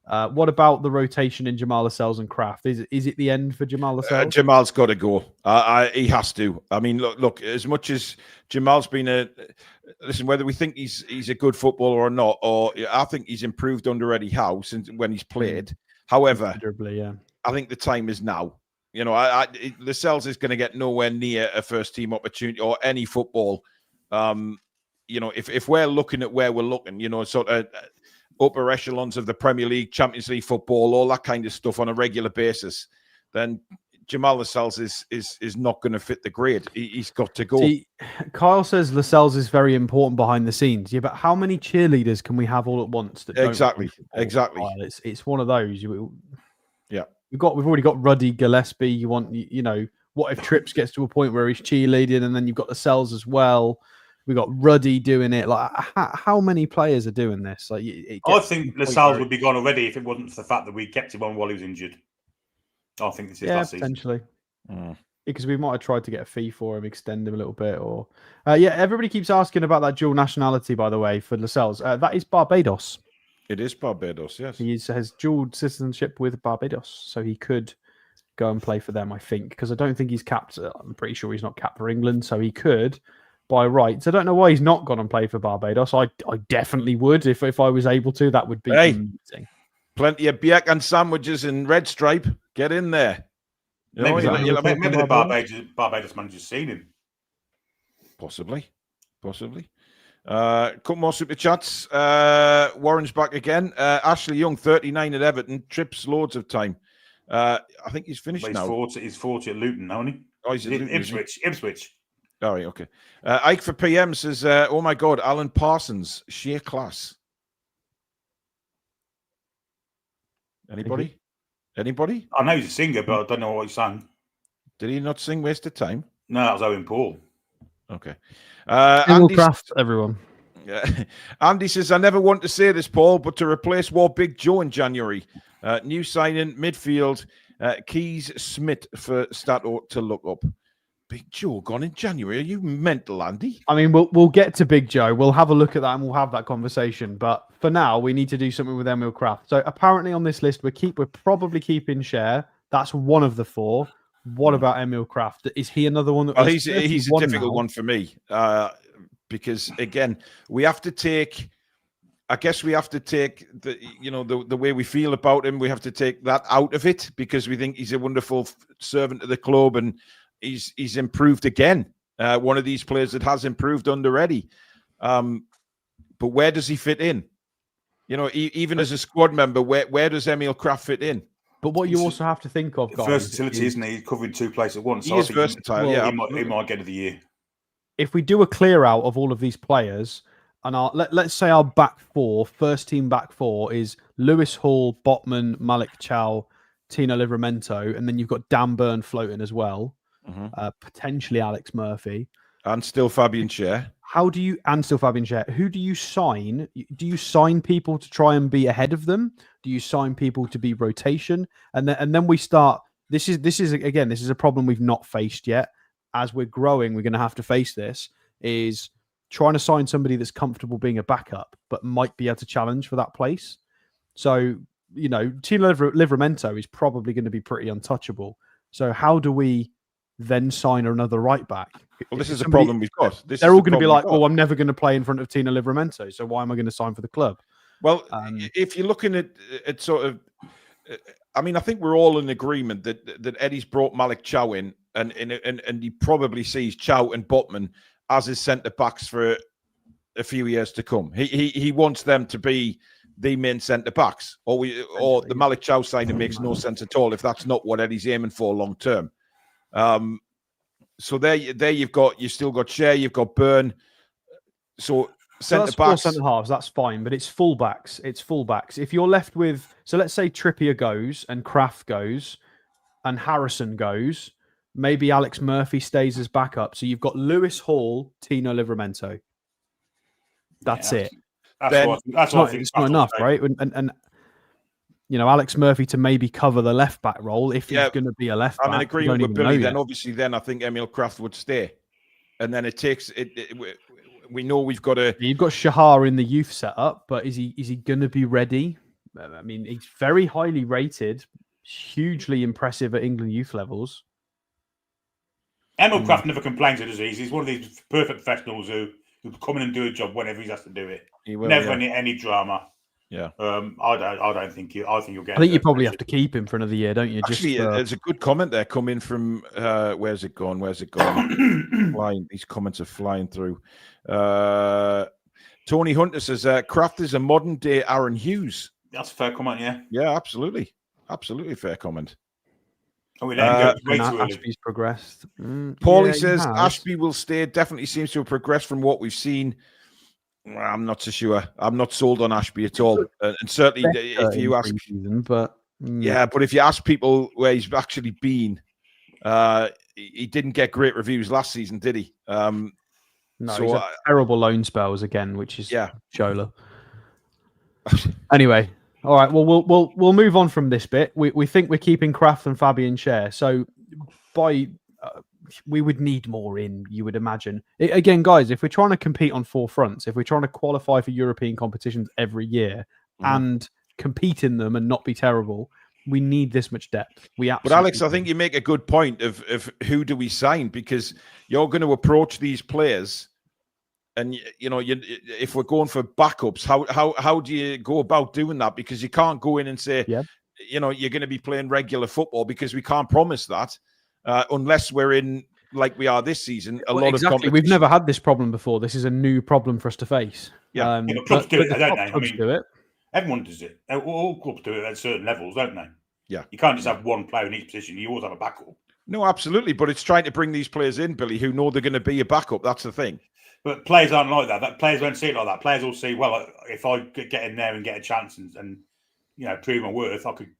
What about the rotation in Jamal Lascelles and Kraft? Is it the end for Jamal Lascelles? Jamal's got to go. He has to. I mean, look. As much as Jamal's been listen, whether we think he's a good footballer or not, or I think he's improved under Eddie Howe since when he's played. However, I think the time is now. Lascelles is going to get nowhere near a first-team opportunity or any football. If we're looking at where we're looking, sort of upper echelons of the Premier League, Champions League football, all that kind of stuff on a regular basis, then Jamal Lascelles is not going to fit the grade. He's got to go. See, Kyle says Lascelles is very important behind the scenes. Yeah, but how many cheerleaders can we have all at once? That exactly. It's one of those. Yeah. We've already got Ruddy Gillespie. You want, what if Trips gets to a point where he's cheerleading, and then you've got Lascelles as well. We've got Ruddy doing it. Like, how many players are doing this? Like, I think Lascelles would be gone already if it wasn't for the fact that we kept him on while he was injured. I think this is last season. Potentially. Because we might have tried to get a fee for him, extend him a little bit, or everybody keeps asking about that dual nationality, by the way, for Lascelles. That is Barbados. It is Barbados, yes. He has dual citizenship with Barbados, so he could go and play for them, I think, because I don't think he's capped. I'm pretty sure he's not capped for England, so he could by rights. I don't know why he's not gone and played for Barbados. I definitely would if I was able to. That would be amazing. Plenty of biak and sandwiches in Red Stripe. Get in there. Maybe the Barbados manager's seen him. Possibly. Couple more super chats. Warren's back again. Ashley Young, 39 at Everton. Trips loads of time. I think he's finished now. He's 40 at Luton now, isn't he? Oh, he's at Luton, Ipswich. All right, okay. Ike for PM says, oh my God, Alan Parsons, sheer class. Anybody? I know he's a singer, but I don't know what he sang. Did he not sing Waste of Time? No, that was Owen Paul. Okay. Craft, everyone. Andy says, I never want to say this, Paul, but to replace Big Joe in January. New signing, midfield, Keys Smith for Stato to look up. Big Joe gone in January. Are you mental, Andy? I mean, we'll get to Big Joe. We'll have a look at that and we'll have that conversation. But for now, we need to do something with Emil Kraft. So apparently on this list, we're probably keeping Schär. That's one of the four. What about Emil Kraft? Is he another one? Well, he's a difficult one for me because again, we have to take. I guess we have to take the way we feel about him. We have to take that out of it because we think he's a wonderful servant to the club and he's improved again. One of these players that has improved under Eddie. But where does he fit in? Even as a squad member, where does Emil Kraft fit in? But what you also have to think of, guys, versatility, isn't he? He's covering two places at once. He is versatile. He might get of the year. If we do a clear out of all of these players, and let's say our first team back four is Lewis Hall, Botman, Malik Chow, Tino Livramento, and then you've got Dan Burn floating as well, potentially Alex Murphy, and still Fabian Schär. Who do you sign? Do you sign people to try and be ahead of them? Do you sign people to be rotation? And then we start this is again, this is a problem we've not faced yet. As we're growing, we're going to have to face this. Is trying to sign somebody that's comfortable being a backup, but might be able to challenge for that place. So, Tino Livramento is probably going to be pretty untouchable. So how do we then sign another right back? Well, this is the problem we've got. They're all going to be like, well, I'm never going to play in front of Tino Livramento, so why am I going to sign for the club? Well, if you're looking at sort of, I mean, I think we're all in agreement that Eddie's brought Malik Chow in, and he probably sees Chow and Botman as his centre backs for a few years to come. He wants them to be the main centre backs, or the Malik Chow signing makes no sense at all if that's not what Eddie's aiming for long term. So there you've still got Shea, you've got Byrne. So centre backs, centre halves, that's fine, but it's fullbacks. If you're left with, so let's say Trippier goes and Kraft goes and Harrison goes, maybe Alex Murphy stays as backup. So you've got Lewis Hall, Tino Livramento. That's it. That's what I think. It's not enough, right? And Alex Murphy to maybe cover the left back role if he's going to be a left back. I'm in agreement with Billy. Then obviously, I think Emil Kraft would stay, and then it takes it. We know we've got to. You've got Shahar in the youth setup, but is he going to be ready? I mean, he's very highly rated, hugely impressive at England youth levels. Emil Kraft never complains of disease. He's one of these perfect professionals who come in and do a job whenever he has to do it. He will, never any drama. Yeah. I don't think you. I think you'll get. I think you probably have to keep him for another year, don't you? Actually, there's a good comment there coming from. Where's it gone? Flying. These comments are flying through. Tony Hunter says Kraft is a modern day Aaron Hughes. That's a fair comment. Yeah. Yeah, absolutely fair comment. Oh, we let him go way too early. Ashby's progressed. Paulie says Ashby will stay. Definitely seems to have progressed from what we've seen. I'm not so sure. I'm not sold on Ashby at all. And certainly, if you ask, but if you ask people where he's actually been, he didn't get great reviews last season, did he? No, he's had terrible loan spells again, which is Shola. Anyway. All right. Well, we'll move on from this bit. We think we're keeping Kraft and Fabian Schär. So we would need more in, you would imagine. Again, guys, if we're trying to compete on four fronts, if we're trying to qualify for European competitions every year and compete in them and not be terrible, we need this much depth. But Alex, I think you make a good point of who do we sign, because you're going to approach these players. And if we're going for backups, how do you go about doing that? Because you can't go in and say, you're going to be playing regular football, because we can't promise that unless we're in, like we are this season, a lot of competition. We've never had this problem before. This is a new problem for us to face. Yeah, clubs do it, don't they? Clubs do it. Everyone does it. All clubs do it at certain levels, don't they? Yeah. You can't just have one player in each position. You always have a backup. No, absolutely. But it's trying to bring these players in, Billy, who know they're going to be a backup. That's the thing. But players aren't like that. Players won't see it like that. Players will see, well, if I could get in there and get a chance and prove my worth, I could,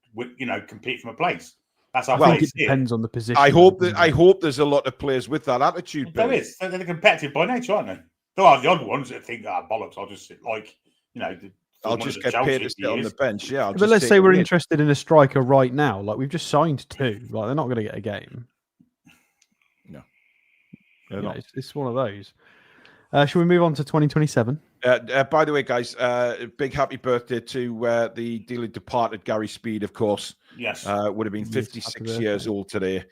compete for my place. That's how I think it depends on the position. I hope there's a lot of players with that attitude. There is. They're competitive by nature, aren't they? There are the odd ones that think, bollocks, I'll just sit I'll just get paid to sit on the bench. Yeah. But let's say we're interested in a striker right now. Like, we've just signed two. Like, they're not going to get a game. No. It's one of those. Shall we move on to 2027? By the way, guys, big happy birthday to the dearly departed Gary Speed, of course. Yes. Would have been 56 years old today.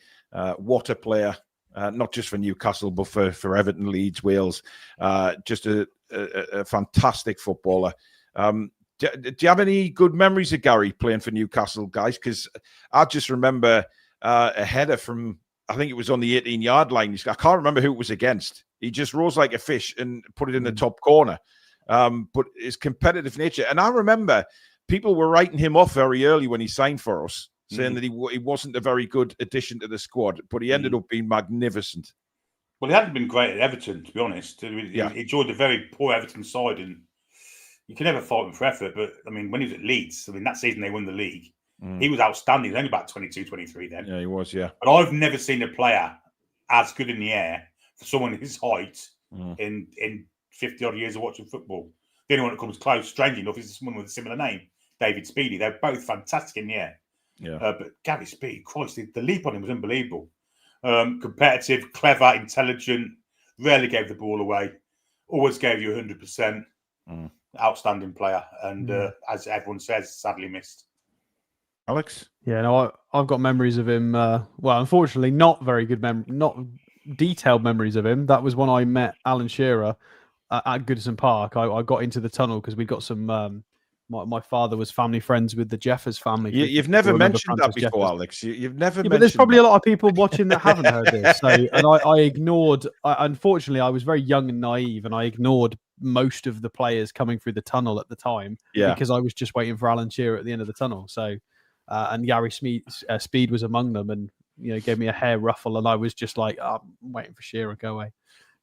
What a player, not just for Newcastle, but for Everton, Leeds, Wales. Just a fantastic footballer. Do you have any good memories of Gary playing for Newcastle, guys? Because I just remember a header from, I think it was on the 18-yard line. I can't remember who it was against. He just rose like a fish and put it in the top corner. But his competitive nature. And I remember people were writing him off very early when he signed for us, saying that he wasn't a very good addition to the squad, but he ended up being magnificent. Well, he hadn't been great at Everton, to be honest. He joined a very poor Everton side, and you can never fault him for effort. But, I mean, when he was at Leeds, that season they won the league, he was outstanding. He was only about 22, 23 then. Yeah, he was, yeah. But I've never seen a player as good in the air for someone his height in 50-odd years of watching football. The only one that comes close, strangely enough, is someone with a similar name, David Speedy. They're both fantastic in the air. Yeah. But Gary Speed, Christ, the leap on him was unbelievable. Competitive, clever, intelligent, rarely gave the ball away, always gave you 100%. Outstanding player. And as everyone says, sadly missed. Alex? Yeah, no, I've got memories of him. Well, unfortunately, not very good not detailed memories of him. That was when I met Alan Shearer at Goodison Park. I got into the tunnel because we got some. My father was family friends with the Jeffers family. You've never mentioned that before, Jeffers. Alex. You've never mentioned but there's probably that. a lot of people watching that haven't heard this. So, and I ignored. Unfortunately, I was very young and naive, and I ignored most of the players coming through the tunnel at the time because I was just waiting for Alan Shearer at the end of the tunnel. So, and Gary Speed was among them, and gave me a hair ruffle, and I was just like, I'm waiting for Shearer, go away.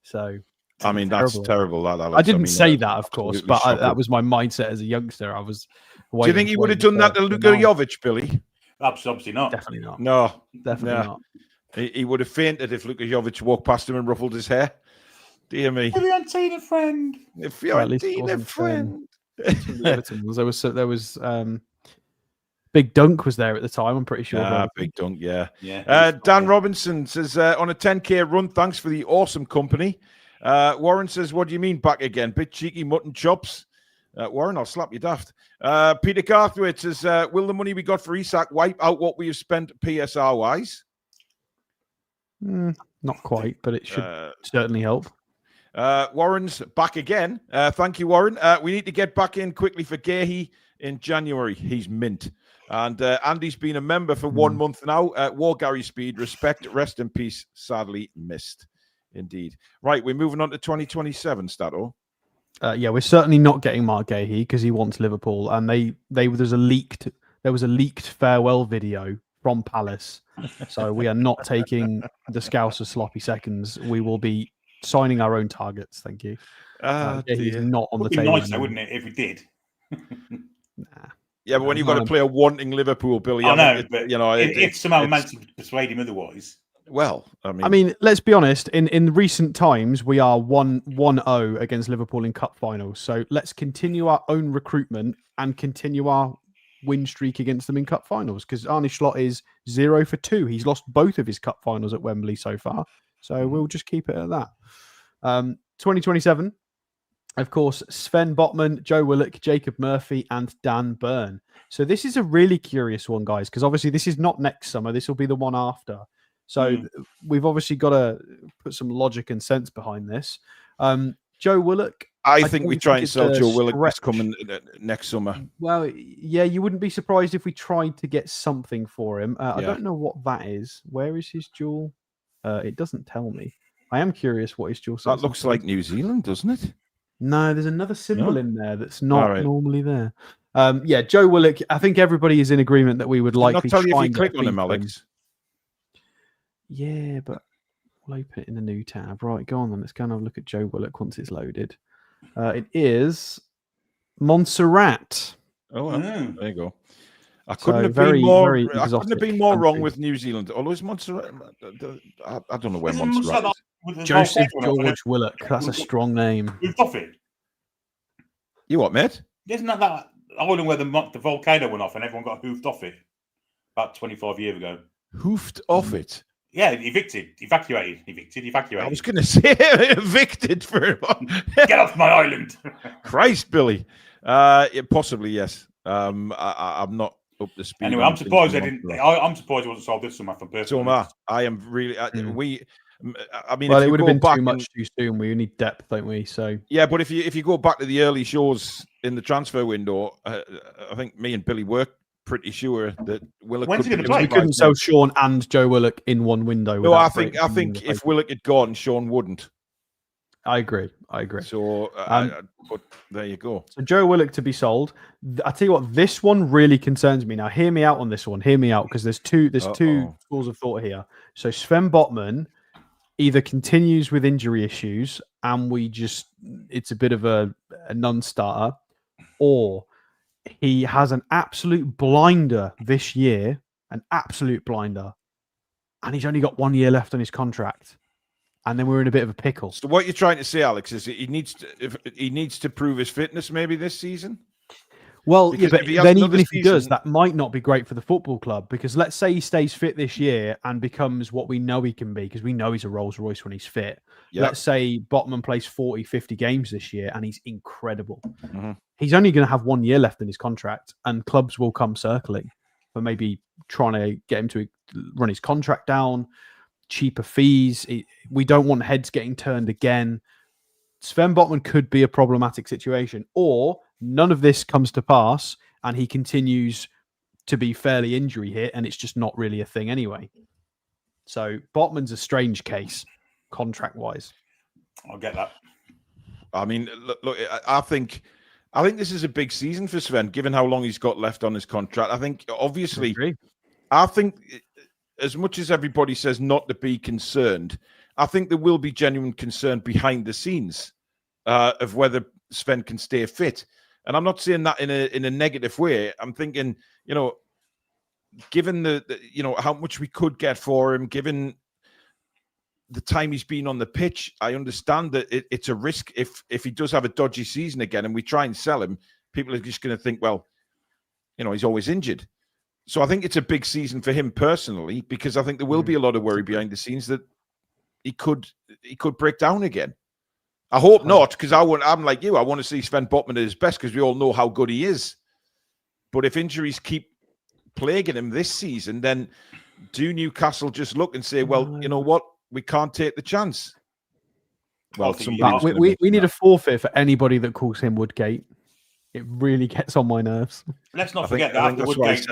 So. I mean, that's terrible. That Alex. I didn't say that, of course, but that was my mindset as a youngster. I was. Do you think he would have done that to Luka Jovic, Billy? Absolutely not. Definitely not. No, definitely not. He would have fainted if Luka Jovic walked past him and ruffled his hair. Dear me. Fiorentina friend. Fiorentina friend. There was Big Dunk was there at the time. I'm pretty sure. Big Dunk, yeah. Dan Robinson says on a 10K run. Thanks for the awesome company. Warren says, what do you mean back again? Bit cheeky mutton chops. Warren, I'll slap you daft. Peter Garthwaite says, will the money we got for Isak wipe out what we have spent PSR-wise? Not quite, but it should certainly help. Warren's back again. Thank you, Warren. We need to get back in quickly for Gehi in January. He's mint. And Andy's been a member for 1 month now. War Gary Speed, respect, rest in peace. Sadly missed. Indeed. Right, we're moving on to 2027, Stato. Yeah, we're certainly not getting Mark Gahey because he wants Liverpool, and there was a leaked farewell video from Palace. So we are not taking the Scousers sloppy seconds. We will be signing our own targets. Thank you. He's not on the table. Nice, though, wouldn't it, if we did? Nah. Yeah, but when you've got to play a wanting Liverpool, Billy, I know, but if somehow managed to persuade him otherwise. Well, I mean, let's be honest. In recent times, we are 1-0 against Liverpool in cup finals. So let's continue our own recruitment and continue our win streak against them in cup finals. Because Arne Slot is 0 for 2. He's lost both of his cup finals at Wembley so far. So we'll just keep it at that. 2027, of course, Sven Botman, Joe Willock, Jacob Murphy, and Dan Byrne. So this is a really curious one, guys, because obviously this is not next summer. This will be the one after. So we've obviously got to put some logic and sense behind this. Joe Willock. I think we try and sell Joe Willock this coming next summer. Well, yeah, you wouldn't be surprised if we tried to get something for him. I don't know what that is. Where is his jewel? It doesn't tell me. I am curious what his jewel says. That looks like New Zealand, doesn't it? No, there's another symbol in there that's not normally there. Yeah, Joe Willock. I think everybody is in agreement that we would likely tell you try if you and click on him, Alex. Yeah, but we'll open it in the new tab. Right, go on then. Let's go and have a look at Joe Willock once it's loaded. It is Montserrat. Oh, there you go. I couldn't have been more wrong with New Zealand. Although it's Montserrat. I don't know where Montserrat is. Joseph George Willock. That's a strong name. Hoofed off it. You what, mate? Isn't that island where the volcano went off and everyone got hoofed off it about 25 years ago? Hoofed off it? Yeah, evacuated. I was going to say evicted for get off my island. Christ, Billy. Possibly, yes. I'm not up to speed. Anyway, I'm surprised they didn't. I'm surprised it wasn't sold this summer. So I am really. I mean, well, it would have been too much too soon. We need depth, don't we? So yeah, but if you go back to the early shows in the transfer window, I think me and Billy were pretty sure that Willock. When's he going to play? We couldn't sell Sean and Joe Willock in one window. No, I think if Willock had gone, Sean wouldn't. I agree. So, but there you go. So Joe Willock to be sold. I tell you what, this one really concerns me. Now, hear me out on this one. Hear me out, because there's two schools of thought here. So Sven Botman either continues with injury issues and it's a bit of a non-starter, or he has an absolute blinder this year, and he's only got 1 year left on his contract. And then we're in a bit of a pickle. So what you're trying to say, Alex, is he needs to prove his fitness maybe this season? Well, Because yeah, but if he has then another even if he does, season- that might not be great for the football club, because let's say he stays fit this year and becomes what we know he can be, because we know he's a Rolls Royce when he's fit. Yeah. Let's say Botman plays 40, 50 games this year and he's incredible. Mhm. He's only going to have 1 year left in his contract, and clubs will come circling for maybe trying to get him to run his contract down, cheaper fees. We don't want heads getting turned again. Sven Botman could be a problematic situation, or none of this comes to pass and he continues to be fairly injury hit and it's just not really a thing anyway. So Botman's a strange case, contract wise. I'll get that. I mean, look, I think this is a big season for Sven, given how long he's got left on his contract. I think, obviously, I think as much as everybody says not to be concerned, I think there will be genuine concern behind the scenes of whether Sven can stay fit. And I'm not saying that in a negative way. I'm thinking, given the how much we could get for him, given the time he's been on the pitch, I understand that it's a risk if he does have a dodgy season again and we try and sell him, people are just going to think, well, he's always injured. So I think it's a big season for him personally, because I think there will be a lot of worry behind the scenes that he could break down again. I hope not, because I'm like you. I want to see Sven Botman at his best, because we all know how good he is. But if injuries keep plaguing him this season, then do Newcastle just look and say, well, you know what? We can't take the chance. Well, we need a forfeit for anybody that calls him Woodgate. It really gets on my nerves. Let's not forget that after Woodgate,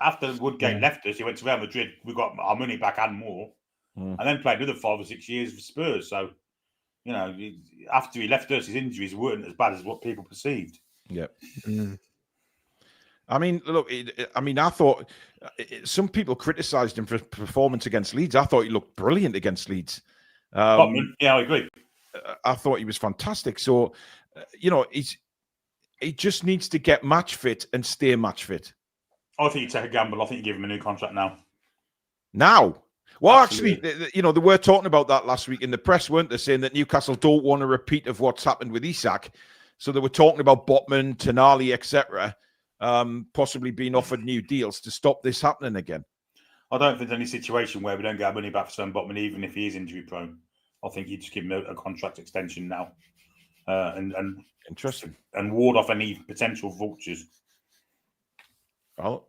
after Woodgate left us, he went to Real Madrid. We got our money back and more, and then played another 5 or 6 years for Spurs. So, after he left us, his injuries weren't as bad as what people perceived. Yeah. I mean, look, I thought some people criticised him for his performance against Leeds. I thought he looked brilliant against Leeds. Yeah, I agree. I thought he was fantastic. So, he just needs to get match fit and stay match fit. I think you take a gamble. I think you give him a new contract now. Now? Well, Absolutely. actually, they were talking about that last week in the press, weren't they? Saying that Newcastle don't want a repeat of what's happened with Isak. So they were talking about Botman, Tonali, etc., possibly being offered new deals to stop this happening again. I don't think there's any situation where we don't get our money back for Sven Botman, even if he is injury prone. I think you just give him a contract extension now, and interesting, and ward off any potential vultures. Well,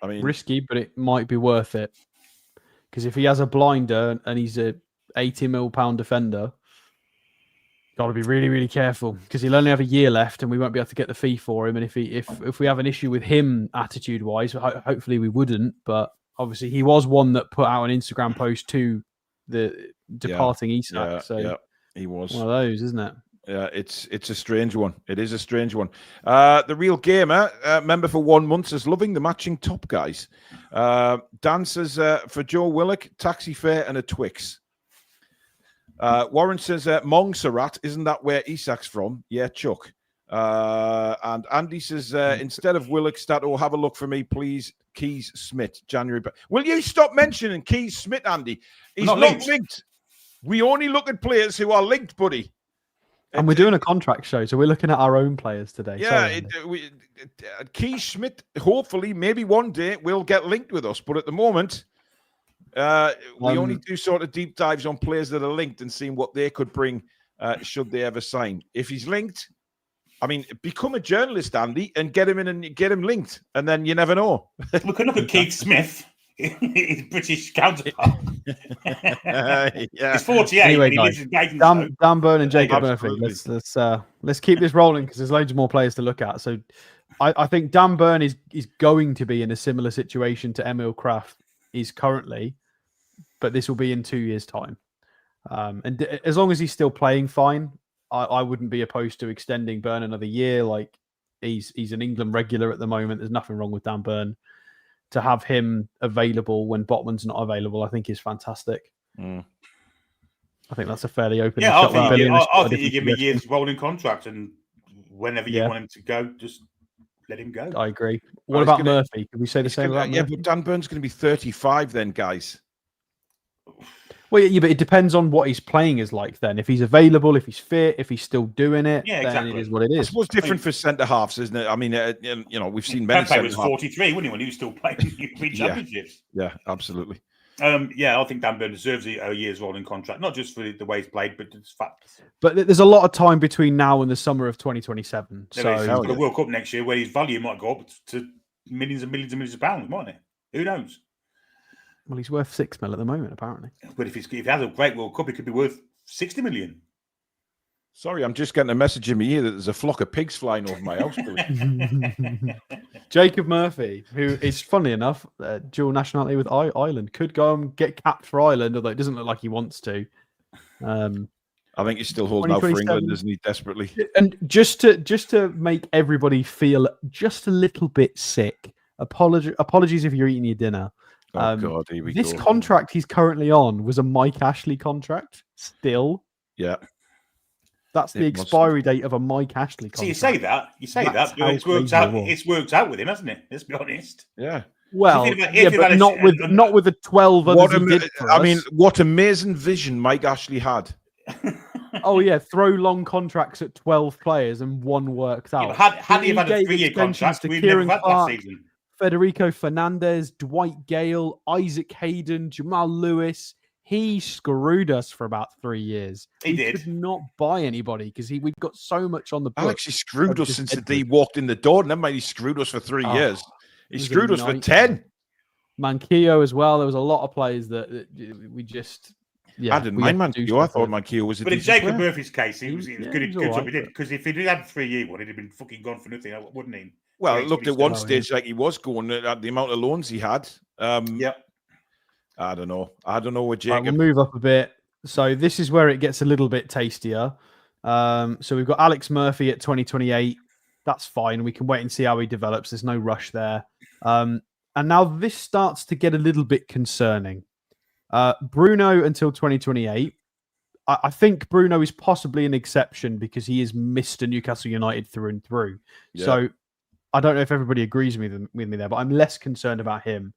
I mean, risky, but it might be worth it, because if he has a blinder and he's a £80 million defender, got to be really, really careful, because he'll only have a year left and we won't be able to get the fee for him. And if we have an issue with him attitude wise, hopefully we wouldn't. But obviously he was one that put out an Instagram post to the departing Isak. He was one of those, isn't it? Yeah, it's a strange one. It is a strange one. The Real Gamer, member for 1 month, says, loving the matching top, guys. Dan says, for Joe Willock, taxi fare and a Twix. Warren says, Montserrat, isn't that where Isak's from? Yeah, Chuck. And Andy says, instead of Willock, Stato, have a look for me, please. Keys Smith, January. Will you stop mentioning Keys Smith, Andy? He's not linked. We only look at players who are linked, buddy. And we're doing a contract show, so we're looking at our own players today. Yeah, Keys Smith, hopefully, maybe one day will get linked with us. But at the moment, we only do sort of deep dives on players that are linked and seeing what they could bring should they ever sign. If he's linked, I mean, become a journalist, Andy, and get him in and get him linked, and then you never know. We could look at Keith Smith, his British counterpart. He's 48. Anyway, and he lives in Dan Byrne and Jacob Murphy. Let's keep this rolling, because there's loads more players to look at. So I think Dan Byrne is going to be in a similar situation to Emil Kraft is currently, but this will be in 2 years' time. And as long as he's still playing fine, I wouldn't be opposed to extending Byrne another year. Like he's an England regular at the moment. There's nothing wrong with Dan Byrne. To have him available when Botman's not available, I think is fantastic. I think that's a fairly open. Yeah, I think you give him a year's rolling contract, and whenever you want him to go, just let him go. I agree. What about Murphy? Can we say the same about Murphy? Yeah, but Dan Byrne's going to be 35 then, guys. Well, yeah, but it depends on what he's playing is like then. If he's available, if he's fit, if he's still doing it, Yeah, then exactly. it is what it I is. suppose different for centre halves, isn't it? I mean, we've seen many. Pepe was 43, wasn't he, when he was still playing European championships? Yeah, absolutely. I think Dan Burn deserves a year's rolling contract, not just for the way he's played, but just facts. But there's a lot of time between now and the summer of 2027. He's So got a World Cup next year where his value might go up to millions and millions and millions of pounds, mightn't it? Who knows? well, he's worth 6 mil at the moment, apparently. But if he has a great World Cup, it could be worth 60 million. Sorry, I'm just getting a message in my ear that there's a flock of pigs flying over my house. Jacob Murphy, who is, funny enough, dual nationality with Ireland, could go and get capped for Ireland, although it doesn't look like he wants to. I think he's still holding out for England, isn't he? Desperately. And just to make everybody feel just a little bit sick, apologies if you're eating your dinner. Oh God, here we go. This contract he's currently on was a Mike Ashley contract. Still, yeah, that's the expiry date of a Mike Ashley contract. So you say that, but it's worked out with him, hasn't it? Let's be honest. Yeah. Well, but not with the 12 others he did for us. What amazing vision Mike Ashley had. Oh yeah, throw long contracts at 12 players and one worked out. Yeah, had he had a 3-year contract, we'd never had that season. Federico Fernandez, Dwight Gale, Isaac Hayden, Jamal Lewis. He screwed us for about 3 years. He did. Could not buy anybody because we've got so much on the book. Alex, he screwed us since the day he walked in the door. Never mind, he screwed us for 3 years. He screwed us for 10. Manquillo as well. There was a lot of players that we just... Yeah, I didn't mind Manquillo. I thought Manquillo was a But in decent Jacob player. Murphy's case, he was good job he did. Because if he'd had a 3-year one, he'd have been fucking gone for nothing, wouldn't he? Well, it looked at one stage like he was going at the amount of loans he had. Yeah. I don't know. With Jacob. Right, we'll move up a bit. So this is where it gets a little bit tastier. So we've got Alex Murphy at 2028. That's fine. We can wait and see how he develops. There's no rush there. And now this starts to get a little bit concerning. Bruno until 2028. I think Bruno is possibly an exception because he is Mr. Newcastle United through and through. Yeah. So I don't know if everybody agrees with me there, but I'm less concerned about him.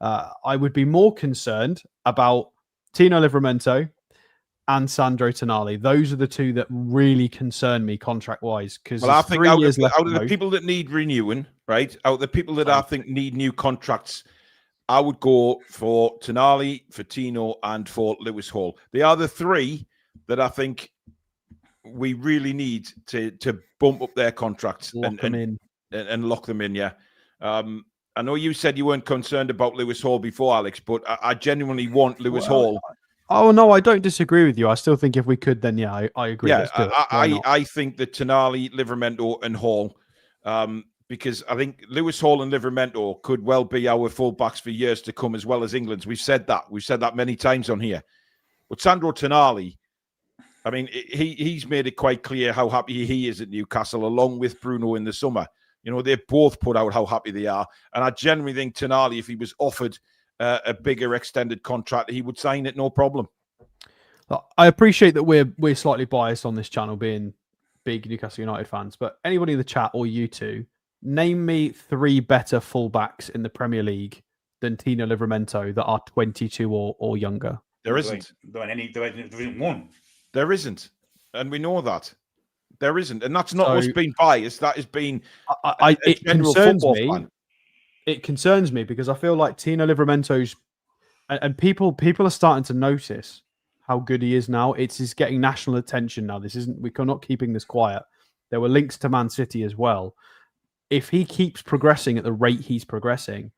I would be more concerned about Tino Livramento and Sandro Tonali. Those are the two that really concern me contract-wise. Because I think out of the people that need renewing, right? Out of the people that I think need new contracts, I would go for Tonali, for Tino, and for Lewis Hall. They are the three that I think we really need to bump up their contracts and lock them in. Yeah. I know you said you weren't concerned about Lewis Hall before, Alex, but I genuinely want Lewis Hall. Oh, no, I don't disagree with you. I still think if we could, then yeah, I agree. Yeah, I think that Tonali, Livramento, and Hall, because I think Lewis Hall and Livramento could well be our fullbacks for years to come, as well as England's. We've said that many times on here. But Sandro Tonali, I mean, he's made it quite clear how happy he is at Newcastle, along with Bruno in the summer. You know, they've both put out how happy they are. And I generally think Tonali, if he was offered a bigger extended contract, he would sign it, no problem. I appreciate that we're slightly biased on this channel, being big Newcastle United fans, but anybody in the chat or you two, name me 3 better fullbacks in the Premier League than Tino Livramento that are 22 or younger. There isn't. There isn't one. There isn't. And we know that. There isn't. And that's not us being biased. That is being it concerns me. Fan. It concerns me because I feel like Tino Livramento's and people are starting to notice how good he is now. He's getting national attention now. We're not keeping this quiet. There were links to Man City as well. If he keeps progressing at the rate he's progressing,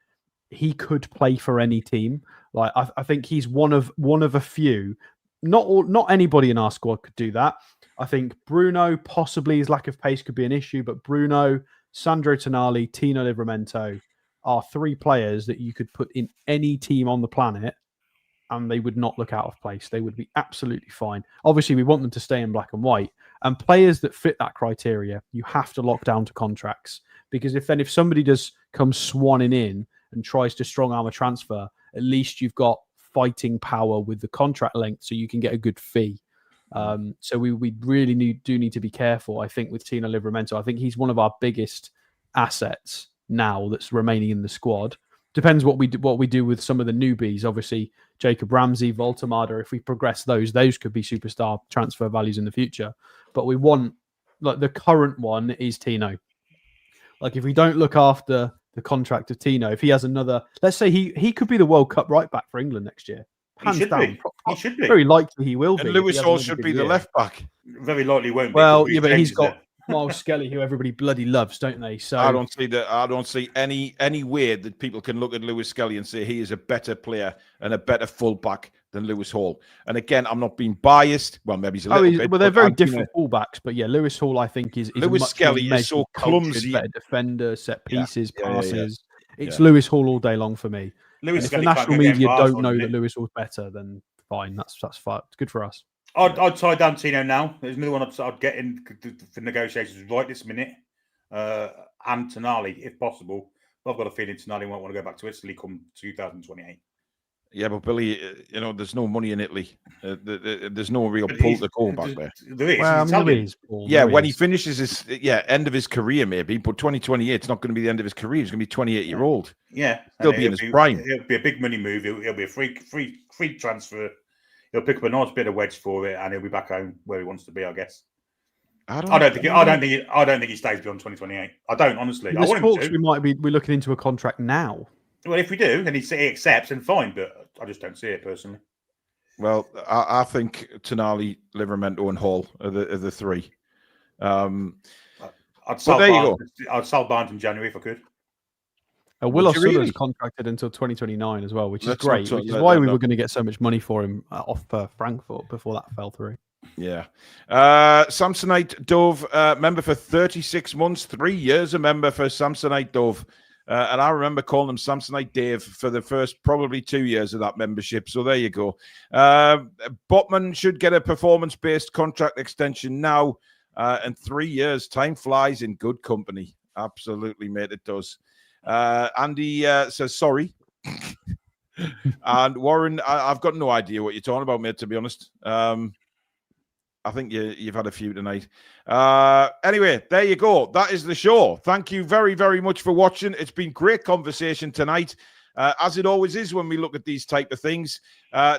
he could play for any team. Like I think he's one of a few. Not anybody in our squad could do that. I think Bruno, possibly his lack of pace could be an issue, but Bruno, Sandro Tonali, Tino Livramento are 3 players that you could put in any team on the planet and they would not look out of place. They would be absolutely fine. Obviously, we want them to stay in black and white. And players that fit that criteria, you have to lock down to contracts. Because if somebody does come swanning in and tries to strong arm a transfer, at least you've got fighting power with the contract length so you can get a good fee. So we really do need to be careful, I think, with Tino Livramento. I think he's one of our biggest assets now that's remaining in the squad. Depends what we do with some of the newbies. Obviously, Jacob Ramsey, Voltemada. If we progress those could be superstar transfer values in the future. But we want, like, the current one is Tino. Like, if we don't look after the contract of Tino, if he has another, let's say he could be the World Cup right back for England next year. Hands down. He should be. Very likely he will be. And Lewis Hall should be the left back. Very likely won't be. Well, yeah, but he's got Miles Skelly, who everybody bloody loves, don't they? So I don't see any way that people can look at Lewis Skelly and say he is a better player and a better fullback than Lewis Hall. And again, I'm not being biased. Well, maybe he's a little bit. Well, they're very different fullbacks, but yeah, Lewis Hall, I think, is Lewis much Skelly more is so clumsy. better defender, set pieces, passes. It's Yeah. Lewis Hall all day long for me. Lewis If the Skelly national media don't know that Lewis Hall's better, then fine. That's fine. It's good for us. I'd tie down Tino now. There's another one I'd get in for negotiations right this minute. And Tonali, if possible. But I've got a feeling Tonali won't want to go back to Italy come 2028. Yeah, but Billy, there's no money in Italy. There's no real pull to go back there. There is. Well, there is, Paul, yeah, there when is. he finishes his end of his career, maybe. But 2028, it's not going to be the end of his career. He's going to be 28-year-old. Yeah, Still be in his prime. It'll be a big money move. It'll be a free transfer. He'll pick up a nice bit of wedge for it, and he'll be back home where he wants to be, I guess. I don't think he stays beyond 2028. I don't, honestly. I want him to. We might be looking into a contract now. Well, if we do, and he accepts, then fine. But I just don't see it personally. Well, I think Tonali, Livramento, and Hall are the three. I'd sell Barnes in January if I could. Will Osuna is contracted until 2029 as well, which is great. Which is why we were going to get so much money for him off Frankfurt before that fell through. Yeah. Samsonite Dove, member for 36 months, 3 years a member for Samsonite Dove. And I remember calling him Samsonite Dave for the first probably 2 years of that membership. So there you go. Botman should get a performance-based contract extension now. And 3 years, time flies in good company. Absolutely, mate, it does. Andy says sorry. And Warren, I've got no idea what you're talking about, mate, to be honest. I think you've had a few tonight. Anyway, there you go. That is the show. Thank you very, very much for watching. It's been great conversation tonight, as it always is when we look at these type of things.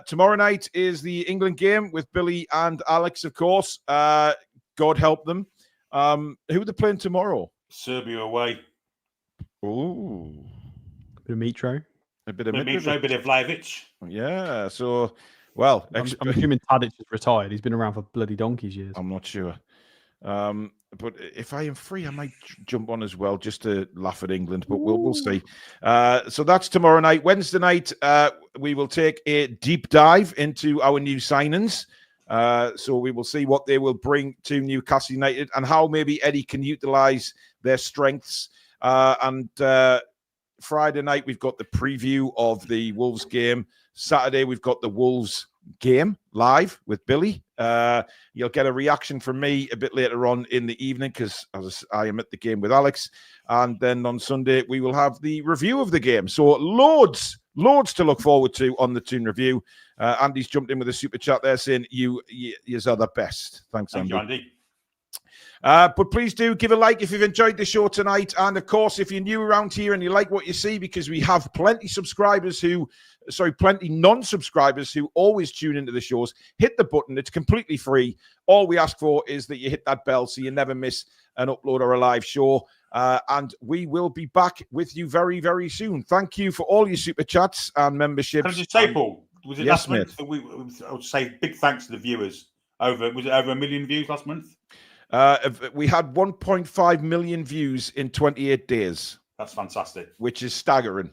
Tomorrow night is the England game with Billy and Alex, of course. God help them. Who are they playing tomorrow? Serbia away. Ooh. A bit of Mitro. A bit of Vlahovic. Yeah, so... Well, I'm assuming Tadic is retired. He's been around for bloody donkey's years. I'm not sure. But if I am free, I might jump on as well just to laugh at England, but we'll see. So that's tomorrow night. Wednesday night, we will take a deep dive into our new signings. So we will see what they will bring to Newcastle United and how maybe Eddie can utilise their strengths. And Friday night, we've got the preview of the Wolves game. Saturday, we've got the Wolves game live with Billy. You'll get a reaction from me a bit later on in the evening because I am at the game with Alex. And then on Sunday, we will have the review of the game. So loads to look forward to on the Toon review. Andy's jumped in with a super chat there saying you are the best. Thanks, Andy. Thank you, Andy. But please do give a like if you've enjoyed the show tonight. And of course, if you're new around here and you like what you see, because we have plenty non-subscribers who always tune into the shows, hit the button. It's completely free. All we ask for is that you hit that bell so you never miss an upload or a live show. And we will be back with you very, very soon. Thank you for all your super chats and memberships. Can I just say, Paul, was it yes, last month? I would say big thanks to the viewers. Was it over 1 million views last month? We had 1.5 million views in 28 days. That's fantastic. Which is staggering.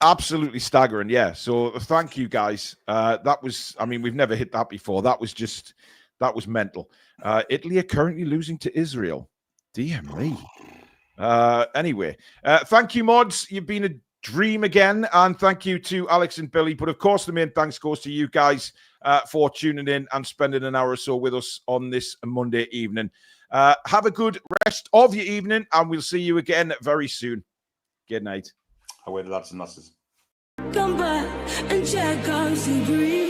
Absolutely staggering, yeah. So thank you, guys. We've never hit that before. That was mental. Italy are currently losing to Israel. Dear me. Anyway, thank you, mods. You've been a dream again. And thank you to Alex and Billy. But of course, the main thanks goes to you guys for tuning in and spending an hour or so with us on this Monday evening. Have a good rest of your evening, and we'll see you again very soon. Good night. Away the lads and lasses. Come back and check out the breeze.